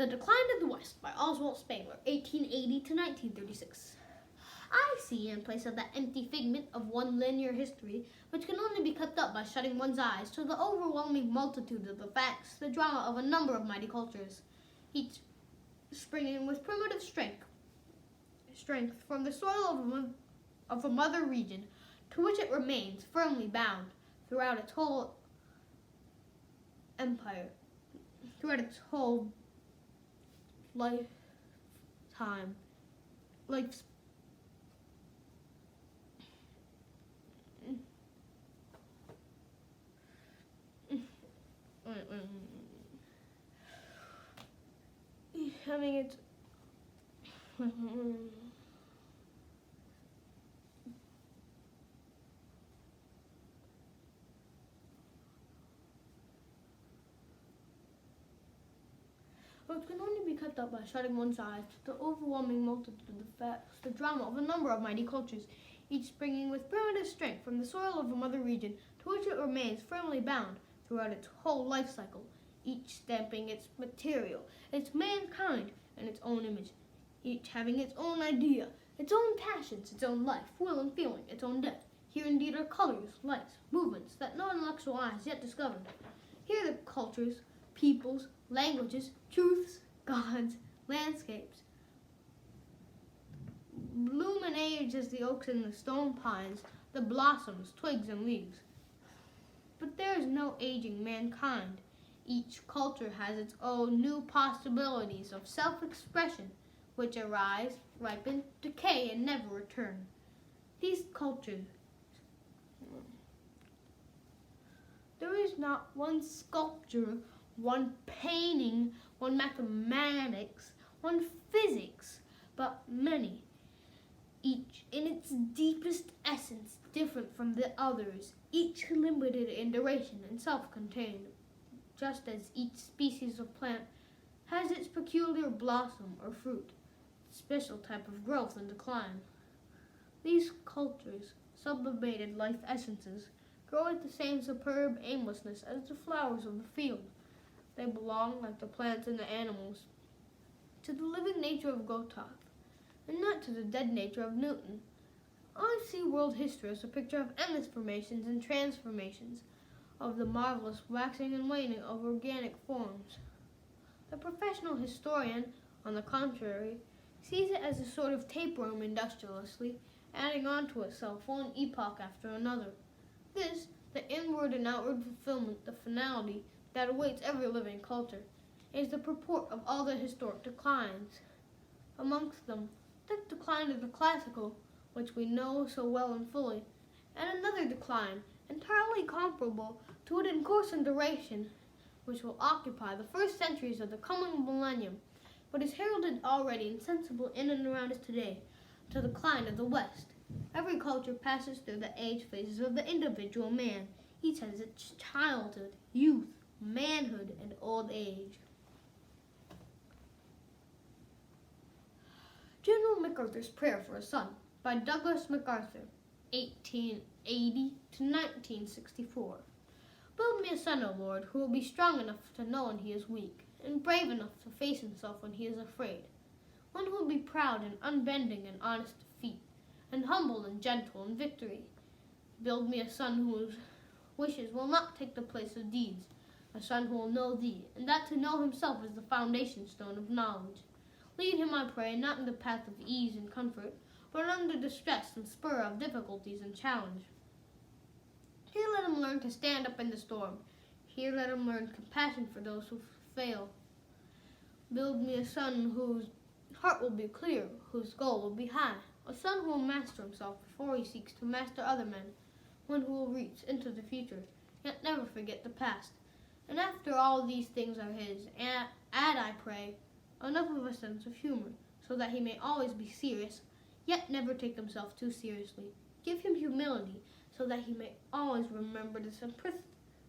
The Decline of the West by Oswald Spengler, 1880 to 1936. I see, in place of that empty figment of one linear history, which can only be kept up by shutting one's eyes to the overwhelming multitude of the facts, the drama of a number of mighty cultures, each springing with primitive strength from the soil of a mother region to which it remains firmly bound throughout its whole empire, throughout its whole lifetime. Having its which can only be kept up by shutting one's eyes to the overwhelming multitude of facts, the drama of a number of mighty cultures, each springing with primitive strength from the soil of a mother region to which it remains firmly bound throughout its whole life cycle, each stamping its material, its mankind, and its own image, each having its own idea, its own passions, its own life, will, and feeling, its own depth. Here indeed are colors, lights, movements that no intellectual eye has yet discovered. Here the cultures, peoples, languages, truths, gods, landscapes, bloom and age as the oaks and the stone pines, the blossoms, twigs, and leaves. But there is no aging mankind. Each culture has its own new possibilities of self-expression, which arise, ripen, decay, and never return. These cultures, there is not one sculpture, one painting, one mathematics, one physics, but many, each in its deepest essence different from the others, each limited in duration and self-contained, just as each species of plant has its peculiar blossom or fruit, special type of growth and decline. These cultures, sublimated life essences, grow with the same superb aimlessness as the flowers of the field. They belong, like the plants and the animals, to the living nature of Goethe, and not to the dead nature of Newton. I see world history as a picture of endless formations and transformations, of the marvelous waxing and waning of organic forms. The professional historian, on the contrary, sees it as a sort of tapeworm industriously, adding on to itself one epoch after another. This, the inward and outward fulfillment, the finality that awaits every living culture, is the purport of all the historic declines. Amongst them, the decline of the classical, which we know so well and fully, and another decline, entirely comparable to it in course and duration, which will occupy the first centuries of the coming millennium, but is heralded already and sensible in and around us today, to the decline of the West. Every culture passes through the age phases of the individual man. Each has its childhood, youth, manhood, and old age. General MacArthur's Prayer for a Son by Douglas MacArthur, 1880 to 1964. Build me a son, O Lord, who will be strong enough to know when he is weak, and brave enough to face himself when he is afraid. One who will be proud and unbending in honest defeat, and humble and gentle in victory. Build me a son whose wishes will not take the place of deeds, a son who will know thee, and that to know himself is the foundation stone of knowledge. Lead him, I pray, not in the path of ease and comfort, but under distress and spur of difficulties and challenge. Here let him learn to stand up in the storm. Here let him learn compassion for those who fail. Build me a son whose heart will be clear, whose goal will be high, a son who will master himself before he seeks to master other men, one who will reach into the future, yet never forget the past. And after all these things are his, add, I pray, enough of a sense of humor, so that he may always be serious, yet never take himself too seriously. Give him humility, so that he may always remember the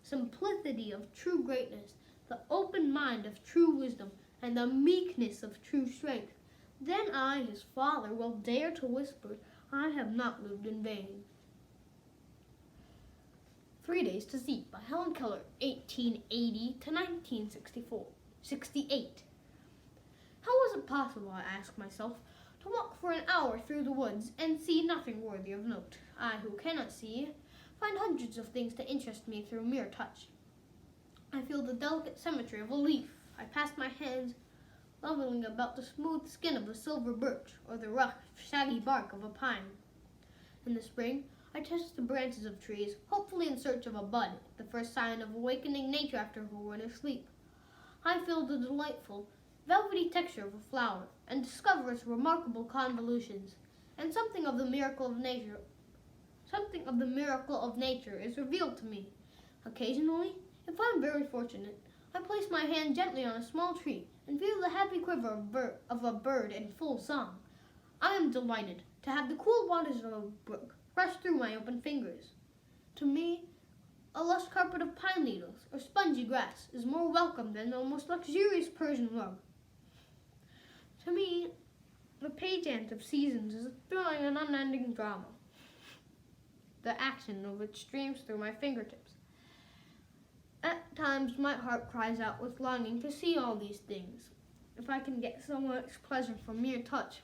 simplicity of true greatness, the open mind of true wisdom, and the meekness of true strength. Then I, his father, will dare to whisper, I have not lived in vain. 3 Days to Sleep by Helen Keller, 1880 to 1968. How was it possible, I asked myself, to walk for an hour through the woods and see nothing worthy of note? I, who cannot see, find hundreds of things to interest me through mere touch. I feel the delicate symmetry of a leaf. I pass my hands leveling about the smooth skin of a silver birch or the rough, shaggy bark of a pine. In the spring, I touch the branches of trees, hopefully in search of a bud, the first sign of awakening nature after her winter sleep. I feel the delightful, velvety texture of a flower and discover its remarkable convolutions, and something of the miracle of nature is revealed to me. Occasionally, if I am very fortunate, I place my hand gently on a small tree and feel the happy quiver of a bird in full song. I am delighted to have the cool waters of a brook rush through my open fingers. To me, a lush carpet of pine needles or spongy grass is more welcome than the most luxurious Persian rug. To me, the pageant of seasons is a thrilling and unending drama, the action of which streams through my fingertips. At times, my heart cries out with longing to see all these things. If I can get so much pleasure from mere touch,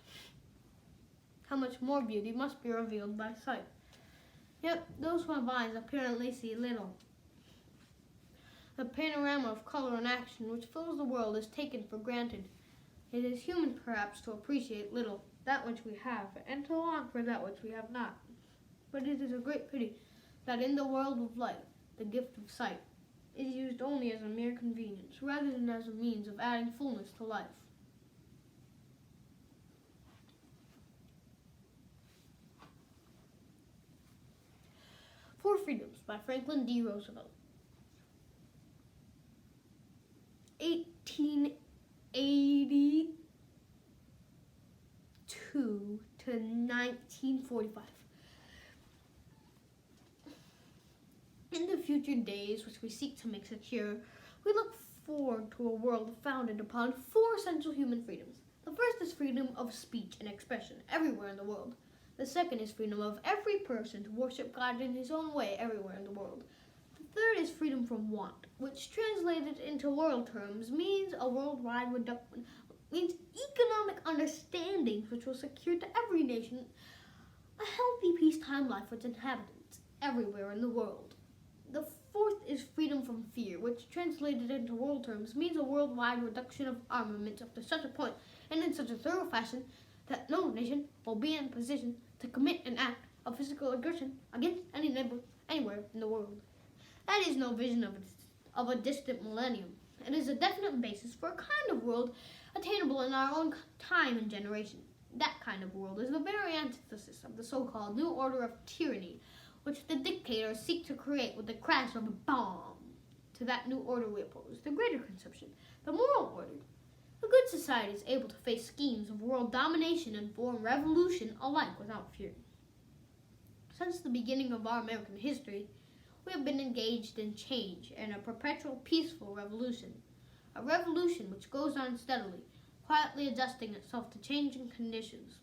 how much more beauty must be revealed by sight. Yet, those who have eyes apparently see little. The panorama of color and action which fills the world is taken for granted. It is human, perhaps, to appreciate little, that which we have, and to long for that which we have not. But it is a great pity that in the world of light, the gift of sight is used only as a mere convenience, rather than as a means of adding fullness to life. Four Freedoms by Franklin D. Roosevelt. 1882 to 1945. In the future days which we seek to make secure, we look forward to a world founded upon four essential human freedoms. The first is freedom of speech and expression everywhere in the world. The second is freedom of every person to worship God in his own way everywhere in the world. The third is freedom from want, which translated into world terms means a worldwide reduction, means economic understandings which will secure to every nation a healthy peacetime life for its inhabitants everywhere in the world. The fourth is freedom from fear, which translated into world terms means a worldwide reduction of armaments up to such a point and in such a thorough fashion that no nation will be in position to commit an act of physical aggression against any neighbor anywhere in the world. That is no vision of a distant millennium. It is a definite basis for a kind of world attainable in our own time and generation. That kind of world is the very antithesis of the so-called New Order of Tyranny, which the dictators seek to create with the crash of a bomb. To that new order we oppose the greater conception, the moral order. A good society is able to face schemes of world domination and foreign revolution alike without fear. Since the beginning of our American history, we have been engaged in change and a perpetual peaceful revolution. A revolution which goes on steadily, quietly adjusting itself to changing conditions,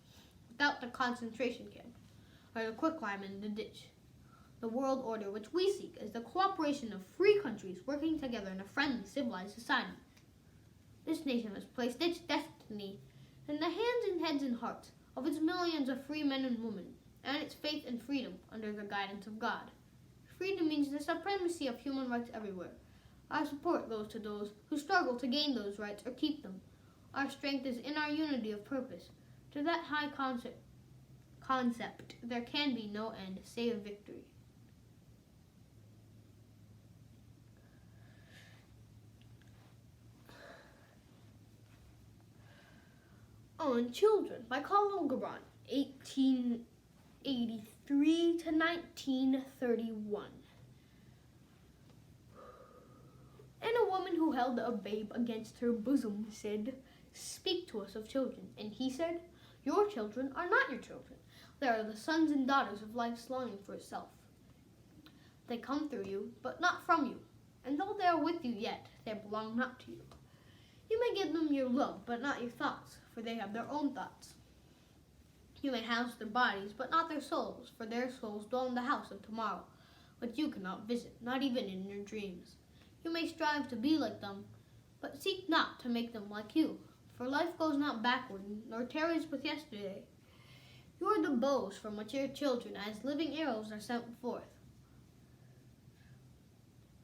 without the concentration camp or the quicklime in the ditch. The world order which we seek is the cooperation of free countries working together in a friendly, civilized society. This nation has placed its destiny in the hands and heads and hearts of its millions of free men and women, and its faith and freedom under the guidance of God. Freedom means the supremacy of human rights everywhere. Our support goes to those who struggle to gain those rights or keep them. Our strength is in our unity of purpose. To that high concept there can be no end save victory. On Children by Khalil Gibran, 1883 to 1931. And a woman who held a babe against her bosom said, "Speak to us of children." And he said, "Your children are not your children. They are the sons and daughters of life's longing for itself. They come through you, but not from you. And though they are with you yet, they belong not to you. You may give them your love, but not your thoughts, for they have their own thoughts. You may house their bodies, but not their souls, for their souls dwell in the house of tomorrow, which you cannot visit, not even in your dreams. You may strive to be like them, but seek not to make them like you, for life goes not backward, nor tarries with yesterday. You are the bows from which your children, as living arrows, are sent forth.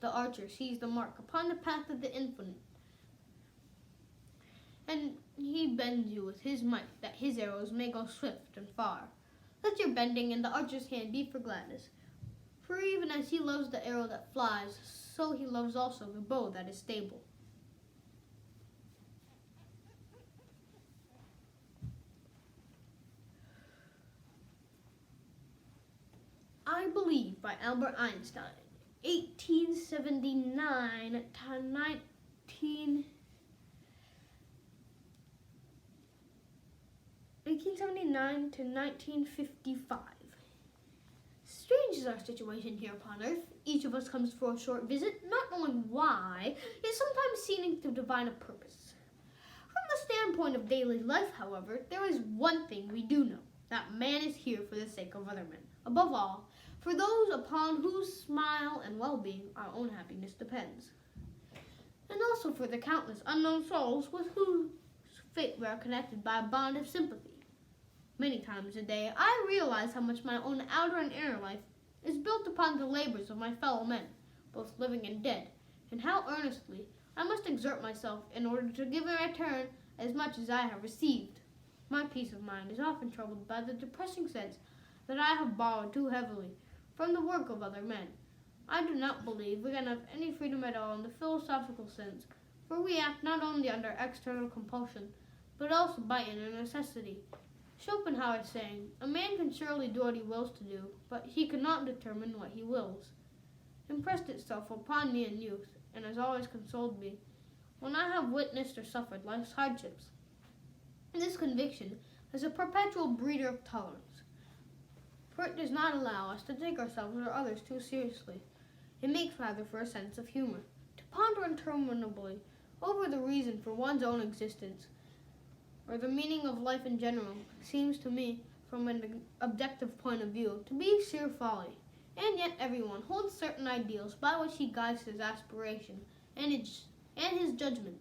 The archer sees the mark upon the path of the infinite, and he bends you with his might, that his arrows may go swift and far. Let your bending in the archer's hand be for gladness, for even as he loves the arrow that flies, so he loves also the bow that is stable. I Believe by Albert Einstein, 1879 to 1955. Strange is our situation here upon earth. Each of us comes for a short visit, not knowing why, yet sometimes seeming to divine a purpose. From the standpoint of daily life, however, there is one thing we do know, that man is here for the sake of other men. Above all, for those upon whose smile and well-being our own happiness depends. And also for the countless unknown souls with whose fate we are connected by a bond of sympathy. Many times a day, I realize how much my own outer and inner life is built upon the labors of my fellow men, both living and dead, and how earnestly I must exert myself in order to give in return as much as I have received. My peace of mind is often troubled by the depressing sense that I have borrowed too heavily from the work of other men. I do not believe we can have any freedom at all in the philosophical sense, for we act not only under external compulsion, but also by inner necessity. Schopenhauer is saying, a man can surely do what he wills to do, but he cannot determine what he wills. Impressed itself upon me in youth, and has always consoled me, when I have witnessed or suffered life's hardships. This conviction is a perpetual breeder of tolerance, for it does not allow us to take ourselves or others too seriously. It makes rather for a sense of humor, to ponder interminably over the reason for one's own existence, or the meaning of life in general, seems to me, from an objective point of view, to be sheer folly. And yet everyone holds certain ideals by which he guides his aspiration and his judgment.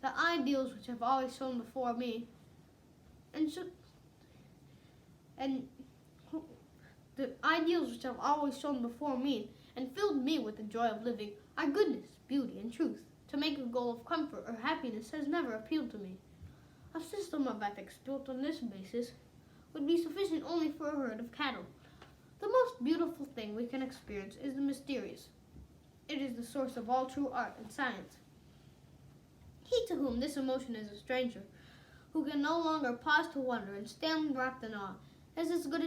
The ideals which have always shone before me, and filled me with the joy of living are goodness, beauty, and truth. To make a goal of comfort or happiness has never appealed to me. A system of ethics built on this basis would be sufficient only for a herd of cattle. The most beautiful thing we can experience is the mysterious. It is the source of all true art and science. He to whom this emotion is a stranger, who can no longer pause to wonder and stand wrapped in awe, is as good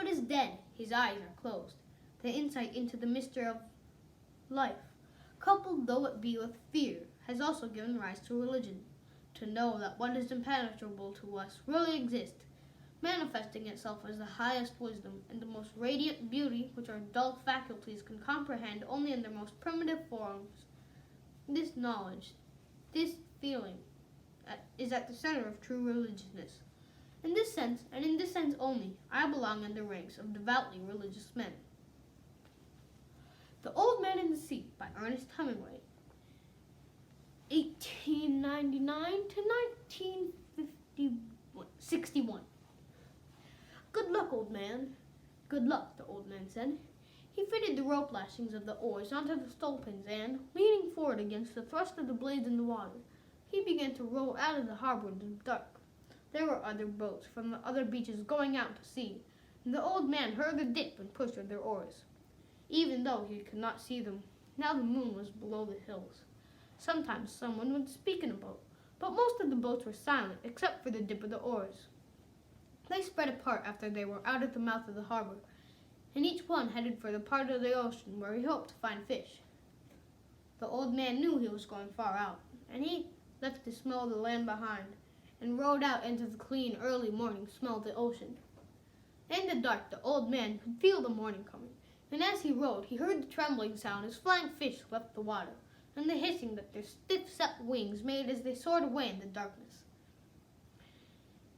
as dead. His eyes are closed. The insight into the mystery of life, coupled though it be with fear, has also given rise to religion. To know that what is impenetrable to us really exists, manifesting itself as the highest wisdom and the most radiant beauty which our dull faculties can comprehend only in their most primitive forms. This knowledge, this feeling, is at the center of true religiousness. In this sense, and in this sense only, I belong in the ranks of devoutly religious men. The Old Man in the Sea by Ernest Hemingway, 1899 to 1961. Good luck, old man. Good luck, the old man said. He fitted the rope lashings of the oars onto the stole-pins and, leaning forward against the thrust of the blades in the water, he began to row out of the harbor in the dark. There were other boats from the other beaches going out to sea, and the old man heard the dip and push of their oars. Even though he could not see them, now the moon was below the hills. Sometimes someone would speak in a boat, but most of the boats were silent except for the dip of the oars. They spread apart after they were out at the mouth of the harbor, and each one headed for the part of the ocean where he hoped to find fish. The old man knew he was going far out, and he left the smell of the land behind and rowed out into the clean, early morning smell of the ocean. In the dark, the old man could feel the morning coming, and as he rowed, he heard the trembling sound as flying fish left the water, and the hissing that their stiff-set wings made as they soared away in the darkness.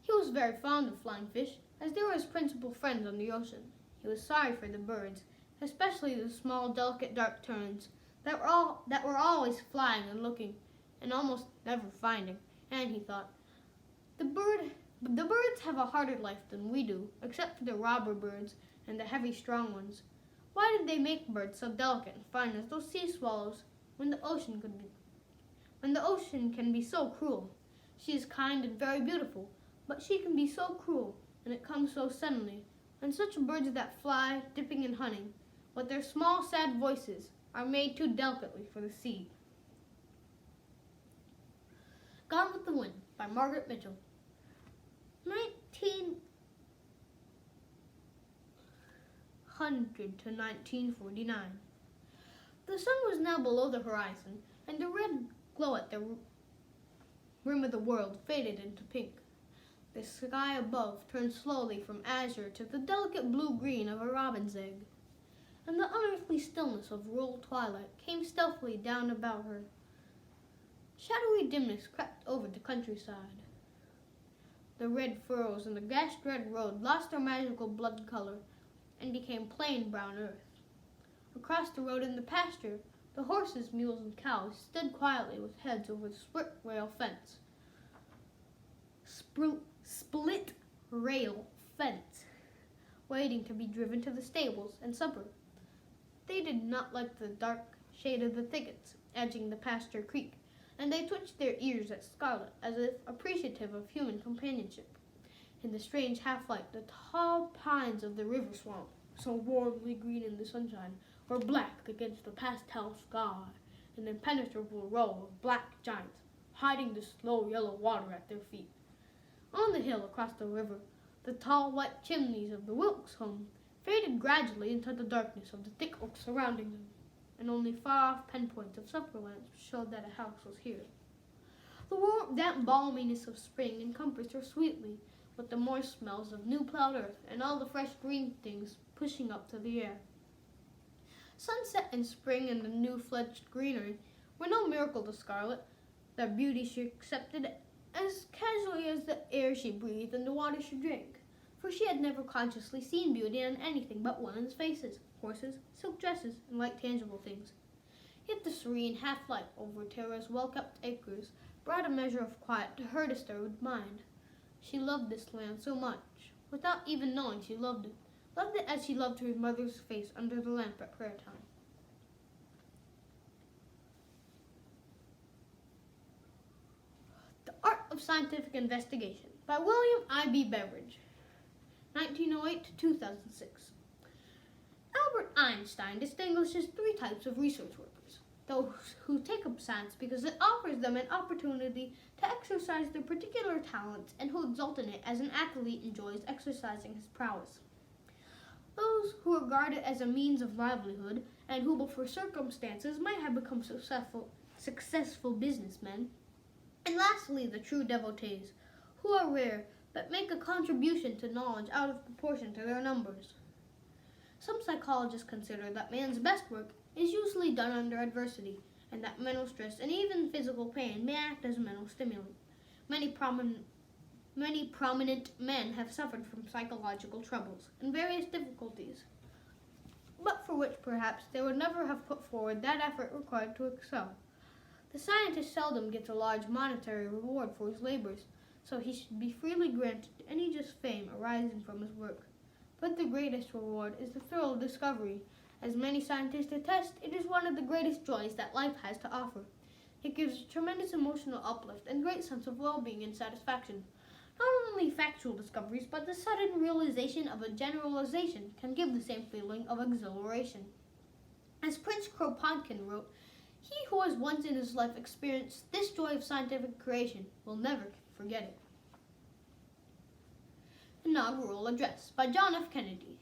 He was very fond of flying fish, as they were his principal friends on the ocean. He was sorry for the birds, especially the small, delicate, dark terns that were always flying and looking, and almost never finding, And he thought, the birds have a harder life than we do, except for the robber birds and the heavy, strong ones. Why did they make birds so delicate and fine as those sea swallows when the ocean can be so cruel? She is kind and very beautiful, but she can be so cruel, and it comes so suddenly. And such birds that fly, dipping and hunting, with their small, sad voices, are made too delicately for the sea. Gone with the Wind by Margaret Mitchell. 1900 to 1949. The sun was now below the horizon, and the red glow at the rim of the world faded into pink. The sky above turned slowly from azure to the delicate blue-green of a robin's egg, and the unearthly stillness of rural twilight came stealthily down about her. Shadowy dimness crept over the countryside. The red furrows in the gas-red road lost their magical blood color and became plain brown earth. Across the road in the pasture, the horses, mules, and cows stood quietly with heads over the split rail fence. Split rail fence, waiting to be driven to the stables and supper. They did not like the dark shade of the thickets edging the pasture creek, and they twitched their ears at Scarlet as if appreciative of human companionship. In the strange half-light, the tall pines of the river swamp, so warmly green in the sunshine, were black against the pastel sky, an impenetrable row of black giants, hiding the slow yellow water at their feet. On the hill across the river, the tall white chimneys of the Wilkes home faded gradually into the darkness of the thick oaks surrounding them, and only far-off pinpoints of supper lamps showed that a house was here. The warm, damp balminess of spring encompassed her sweetly, with the moist smells of new plowed earth and all the fresh green things pushing up to the air. Sunset and spring and the new-fledged greenery were no miracle to Scarlet. Their beauty she accepted as casually as the air she breathed and the water she drank, for she had never consciously seen beauty in anything but women's faces, horses, silk dresses, and light tangible things. Yet the serene half-light over Tara's well-kept acres brought a measure of quiet to her disturbed mind. She loved this land so much, without even knowing she loved it as she loved her mother's face under the lamp at prayer time. The Art of Scientific Investigation by William I.B. Beveridge, 1908 to 2006. Albert Einstein distinguishes three types of research workers: those who take up science because it offers them an opportunity to exercise their particular talents and who exult in it as an athlete enjoys exercising his prowess; those who regard it as a means of livelihood and who, but for circumstances, might have become successful businessmen; and lastly, the true devotees, who are rare but make a contribution to knowledge out of proportion to their numbers. Some psychologists consider that man's best work is usually done under adversity, and that mental stress and even physical pain may act as a mental stimulant. Many prominent men have suffered from psychological troubles and various difficulties, but for which perhaps they would never have put forward that effort required to excel. The scientist seldom gets a large monetary reward for his labors, so he should be freely granted any just fame arising from his work. But the greatest reward is the thrill of discovery. As many scientists attest, it is one of the greatest joys that life has to offer. It gives a tremendous emotional uplift and great sense of well-being and satisfaction. Not only factual discoveries, but the sudden realization of a generalization can give the same feeling of exhilaration. As Prince Kropotkin wrote, "He who has once in his life experienced this joy of scientific creation will never forget it." Inaugural Address by John F. Kennedy,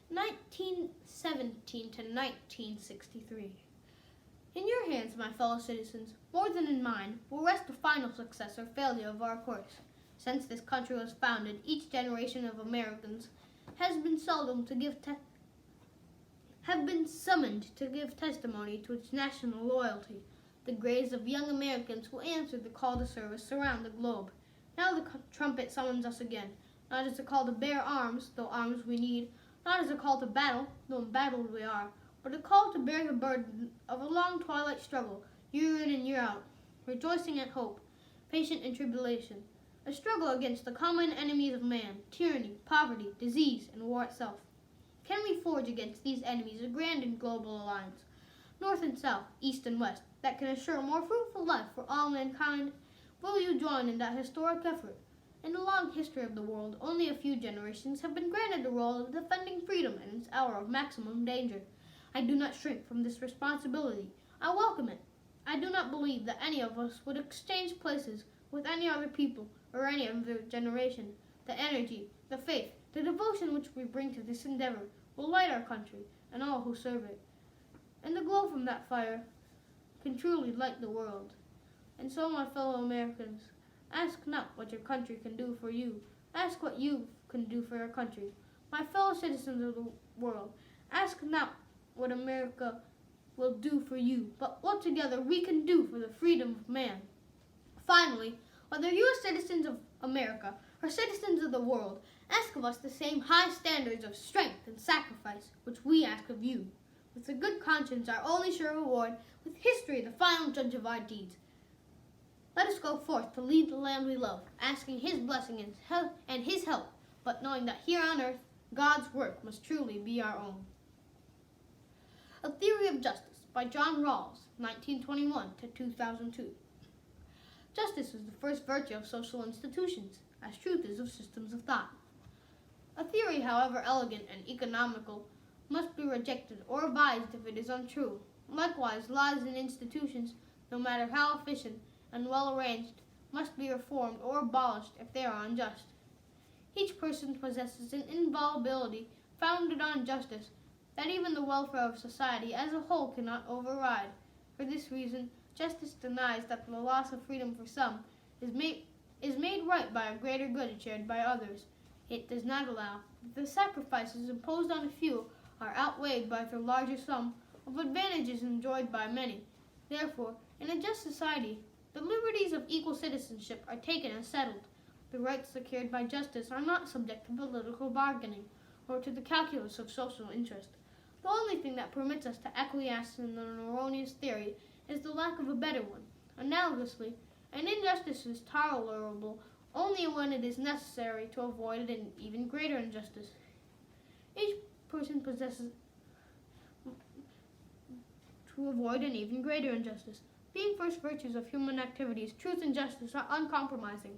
1917 to 1963. In your hands, my fellow citizens, more than in mine, will rest the final success or failure of our course. Since this country was founded, each generation of Americans has been summoned to give testimony to its national loyalty. The graves of young Americans who answered the call to service surround the globe. Now the trumpet summons us again, not as a call to bear arms, though arms we need, not as a call to battle, though embattled we are, but a call to bear the burden of a long twilight struggle, year in and year out, rejoicing at hope, patient in tribulation, a struggle against the common enemies of man, tyranny, poverty, disease, and war itself. Can we forge against these enemies a grand and global alliance, north and south, east and west, that can assure a more fruitful life for all mankind? Will you join in that historic effort? In the long history of the world, only a few generations have been granted the role of defending freedom in its hour of maximum danger. I do not shrink from this responsibility. I welcome it. I do not believe that any of us would exchange places with any other people or any other generation. The energy, the faith, the devotion which we bring to this endeavor will light our country and all who serve it. And the glow from that fire can truly light the world. And so, my fellow Americans, ask not what your country can do for you. Ask what you can do for your country. My fellow citizens of the world, ask not what America will do for you, but what together we can do for the freedom of man. Finally, whether you are citizens of America or citizens of the world, ask of us the same high standards of strength and sacrifice which we ask of you. With a good conscience, our only sure reward, with history the final judge of our deeds, let us go forth to lead the land we love, asking his blessing and his help, but knowing that here on earth, God's work must truly be our own. A Theory of Justice by John Rawls, 1921 to 2002. Justice is the first virtue of social institutions, as truth is of systems of thought. A theory, however elegant and economical, must be rejected or revised if it is untrue. Likewise, laws and institutions, no matter how efficient and well arranged, must be reformed or abolished if they are unjust. Each person possesses an inviolability founded on justice that even the welfare of society as a whole cannot override. For this reason, justice denies that the loss of freedom for some is made right by a greater good shared by others. It does not allow that the sacrifices imposed on a few are outweighed by the larger sum of advantages enjoyed by many. Therefore, in a just society, the liberties of equal citizenship are taken as settled. The rights secured by justice are not subject to political bargaining or to the calculus of social interest. The only thing that permits us to acquiesce in an erroneous theory is the lack of a better one. Analogously, an injustice is tolerable only when it is necessary to avoid an even greater injustice. Each person possesses to avoid an even greater injustice. Being first virtues of human activities, truth and justice are uncompromising.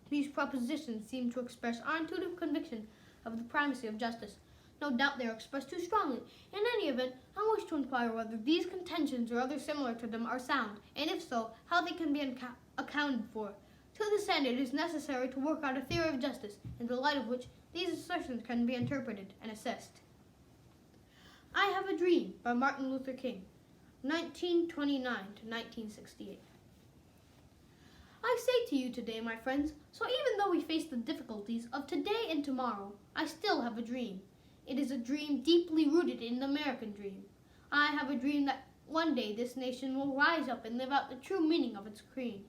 These propositions seem to express our intuitive conviction of the primacy of justice. No doubt they are expressed too strongly. In any event, I wish to inquire whether these contentions or others similar to them are sound, and if so, how they can be accounted for. To this end, it is necessary to work out a theory of justice, in the light of which these assertions can be interpreted and assessed. I Have a Dream by Martin Luther King, 1929 to 1968. I say to you today, my friends, so even though we face the difficulties of today and tomorrow, I still have a dream. It is a dream deeply rooted in the American dream. I have a dream that one day this nation will rise up and live out the true meaning of its creed.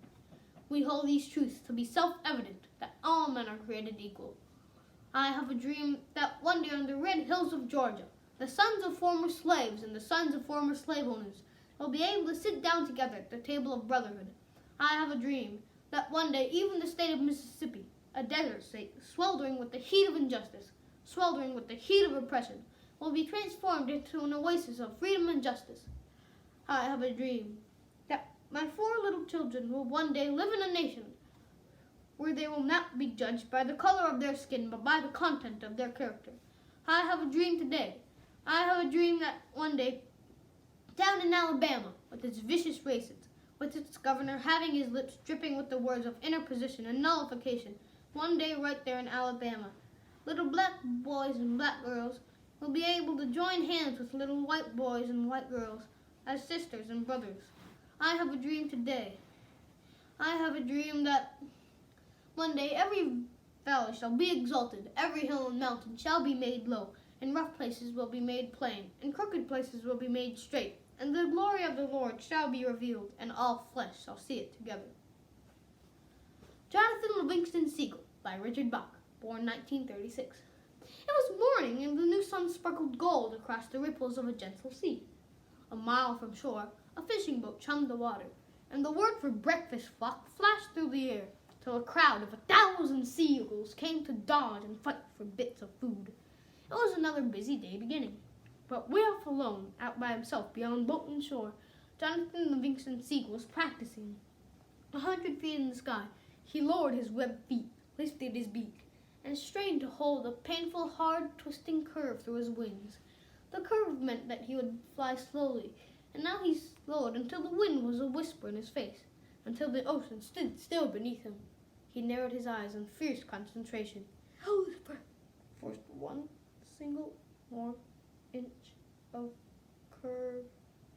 We hold these truths to be self-evident, that all men are created equal. I have a dream that one day on the red hills of Georgia, the sons of former slaves and the sons of former slave owners will be able to sit down together at the table of brotherhood. I have a dream that one day even the state of Mississippi, a desert state sweltering with the heat of injustice, sweltering with the heat of oppression, will be transformed into an oasis of freedom and justice. I have a dream that my 4 little children will one day live in a nation where they will not be judged by the color of their skin, but by the content of their character. I have a dream today. I have a dream that one day, down in Alabama, with its vicious racists, with its governor having his lips dripping with the words of interposition and nullification, one day right there in Alabama, little black boys and black girls will be able to join hands with little white boys and white girls as sisters and brothers. I have a dream today. I have a dream that one day every valley shall be exalted, every hill and mountain shall be made low, and rough places will be made plain, and crooked places will be made straight, and the glory of the Lord shall be revealed, and all flesh shall see it together. Jonathan Livingston Seagull by Richard Bach, born 1936. It was morning, and the new sun sparkled gold across the ripples of a gentle sea. A mile from shore, a fishing boat chummed the water. and the word for breakfast flock flashed through the air, till a crowd of 1,000 seagulls came to dodge and fight for bits of food. It was another busy day beginning. But way off alone, out by himself beyond boat and shore, Jonathan Livingston Seagull was practicing. 100 feet in the sky, he lowered his webbed feet, lifted his beak, and strained to hold a painful, hard, twisting curve through his wings. The curve meant that he would fly slowly, and now he slowed until the wind was a whisper in his face, until the ocean stood still beneath him. He narrowed his eyes in fierce concentration. Held his breath for one single more inch of curve.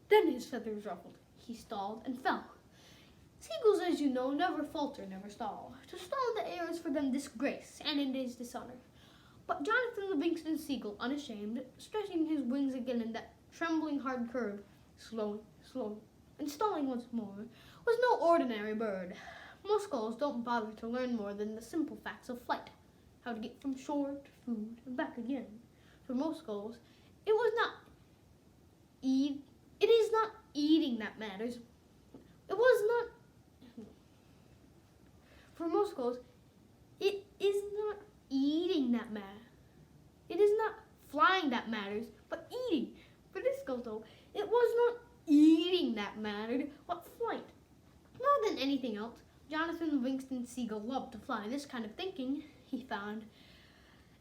Then his feathers ruffled. He stalled and fell. Seagulls, as you know, never falter, never stall. To stall in the air is for them disgrace, and it is dishonor. But Jonathan Livingston Seagull, unashamed, stretching his wings again in that trembling hard curve, slowing, and stalling once more, was no ordinary bird. Most gulls don't bother to learn more than the simple facts of flight, how to get from shore to food and back again. For most gulls, it is not eating that matters. For most gulls, it is not eating that matters. It is not flying that matters, but eating. For this gull, though, it was not eating that mattered, but flight. More than anything else, Jonathan Livingston Seagull loved to fly. This kind of thinking, he found,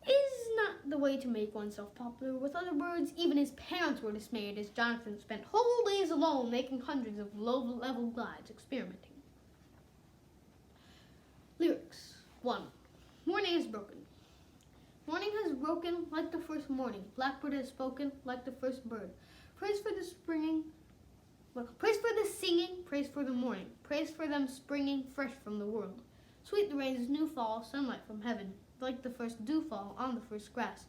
is not the way to make oneself popular with other birds. Even his parents were dismayed as Jonathan spent whole days alone making hundreds of low-level glides, experimenting. Lyrics 1. Morning has broken. Morning has broken like the first morning. Blackbird has spoken like the first bird. Praise for the singing, praise for the morning. Praise for them springing fresh from the world. Sweet the rain's new fall, sunlight from heaven, like the first dewfall on the first grass.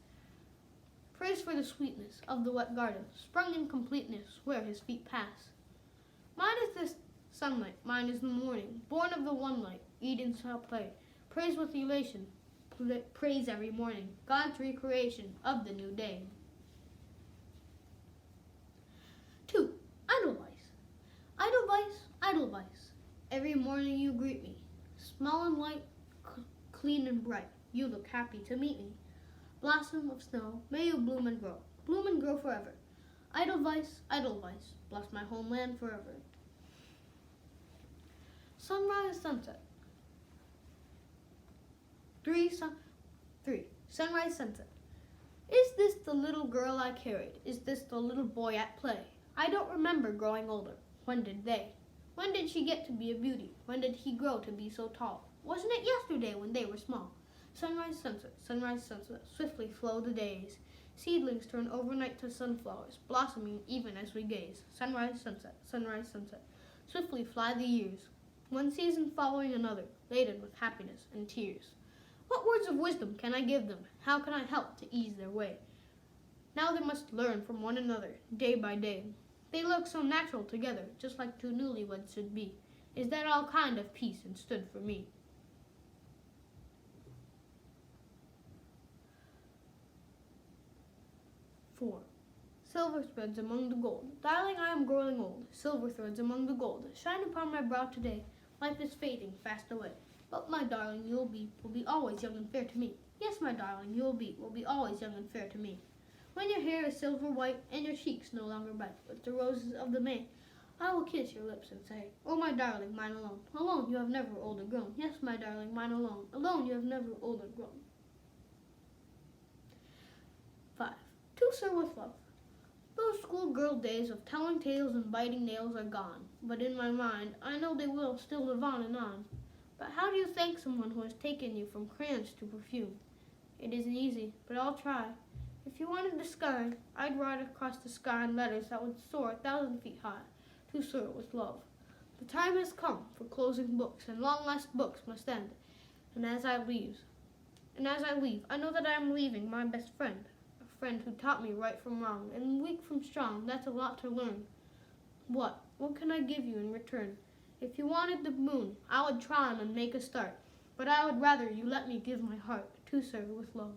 Praise for the sweetness of the wet garden, sprung in completeness where his feet pass. Mine is this sunlight, mine is the morning, born of the one light, Eden shall play. Praise with elation, praise every morning, God's recreation of the new day. 2. Edelweiss. Edelweiss, Edelweiss, every morning you greet me, small and white, clean and bright, you look happy to meet me. Blossom of snow, may you bloom and grow forever. Edelweiss, Edelweiss, bless my homeland forever. Sunrise, sunset. 3. Sunrise, sunset. Is this the little girl I carried? Is this the little boy at play? I don't remember growing older. When did they? When did she get to be a beauty? When did he grow to be so tall? Wasn't it yesterday when they were small? Sunrise, sunset, swiftly flow the days. Seedlings turn overnight to sunflowers, blossoming even as we gaze. Sunrise, sunset, swiftly fly the years. One season following another, laden with happiness and tears. What words of wisdom can I give them? How can I help to ease their way? Now they must learn from one another, day by day. They look so natural together, just like two newlyweds should be. Is that all kind of peace and stood for me? 4. Silver threads among the gold. Darling, I am growing old. Silver threads among the gold shine upon my brow today. Life is fading fast away. But my darling, you will be always young and fair to me. Yes, my darling, you will be always young and fair to me. When your hair is silver white and your cheeks no longer bright with the roses of the May, I will kiss your lips and say, oh, my darling, mine alone. Alone you have never older grown. Yes, my darling, mine alone. Alone you have never older grown. 5. To Sir with Love. Those schoolgirl days of telling tales and biting nails are gone, but in my mind I know they will still live on and on. But how do you thank someone who has taken you from crayons to perfume? It isn't easy, but I'll try. If you wanted the sky, I'd write across the sky in letters that would soar 1,000 feet high. To Sir with Love. The time has come for closing books, and long-last books must end. And as I leave, I know that I am leaving my best friend, a friend who taught me right from wrong, and weak from strong. That's a lot to learn. What can I give you in return? If you wanted the moon, I would try and make a start, but I would rather you let me give my heart to Sir with Love.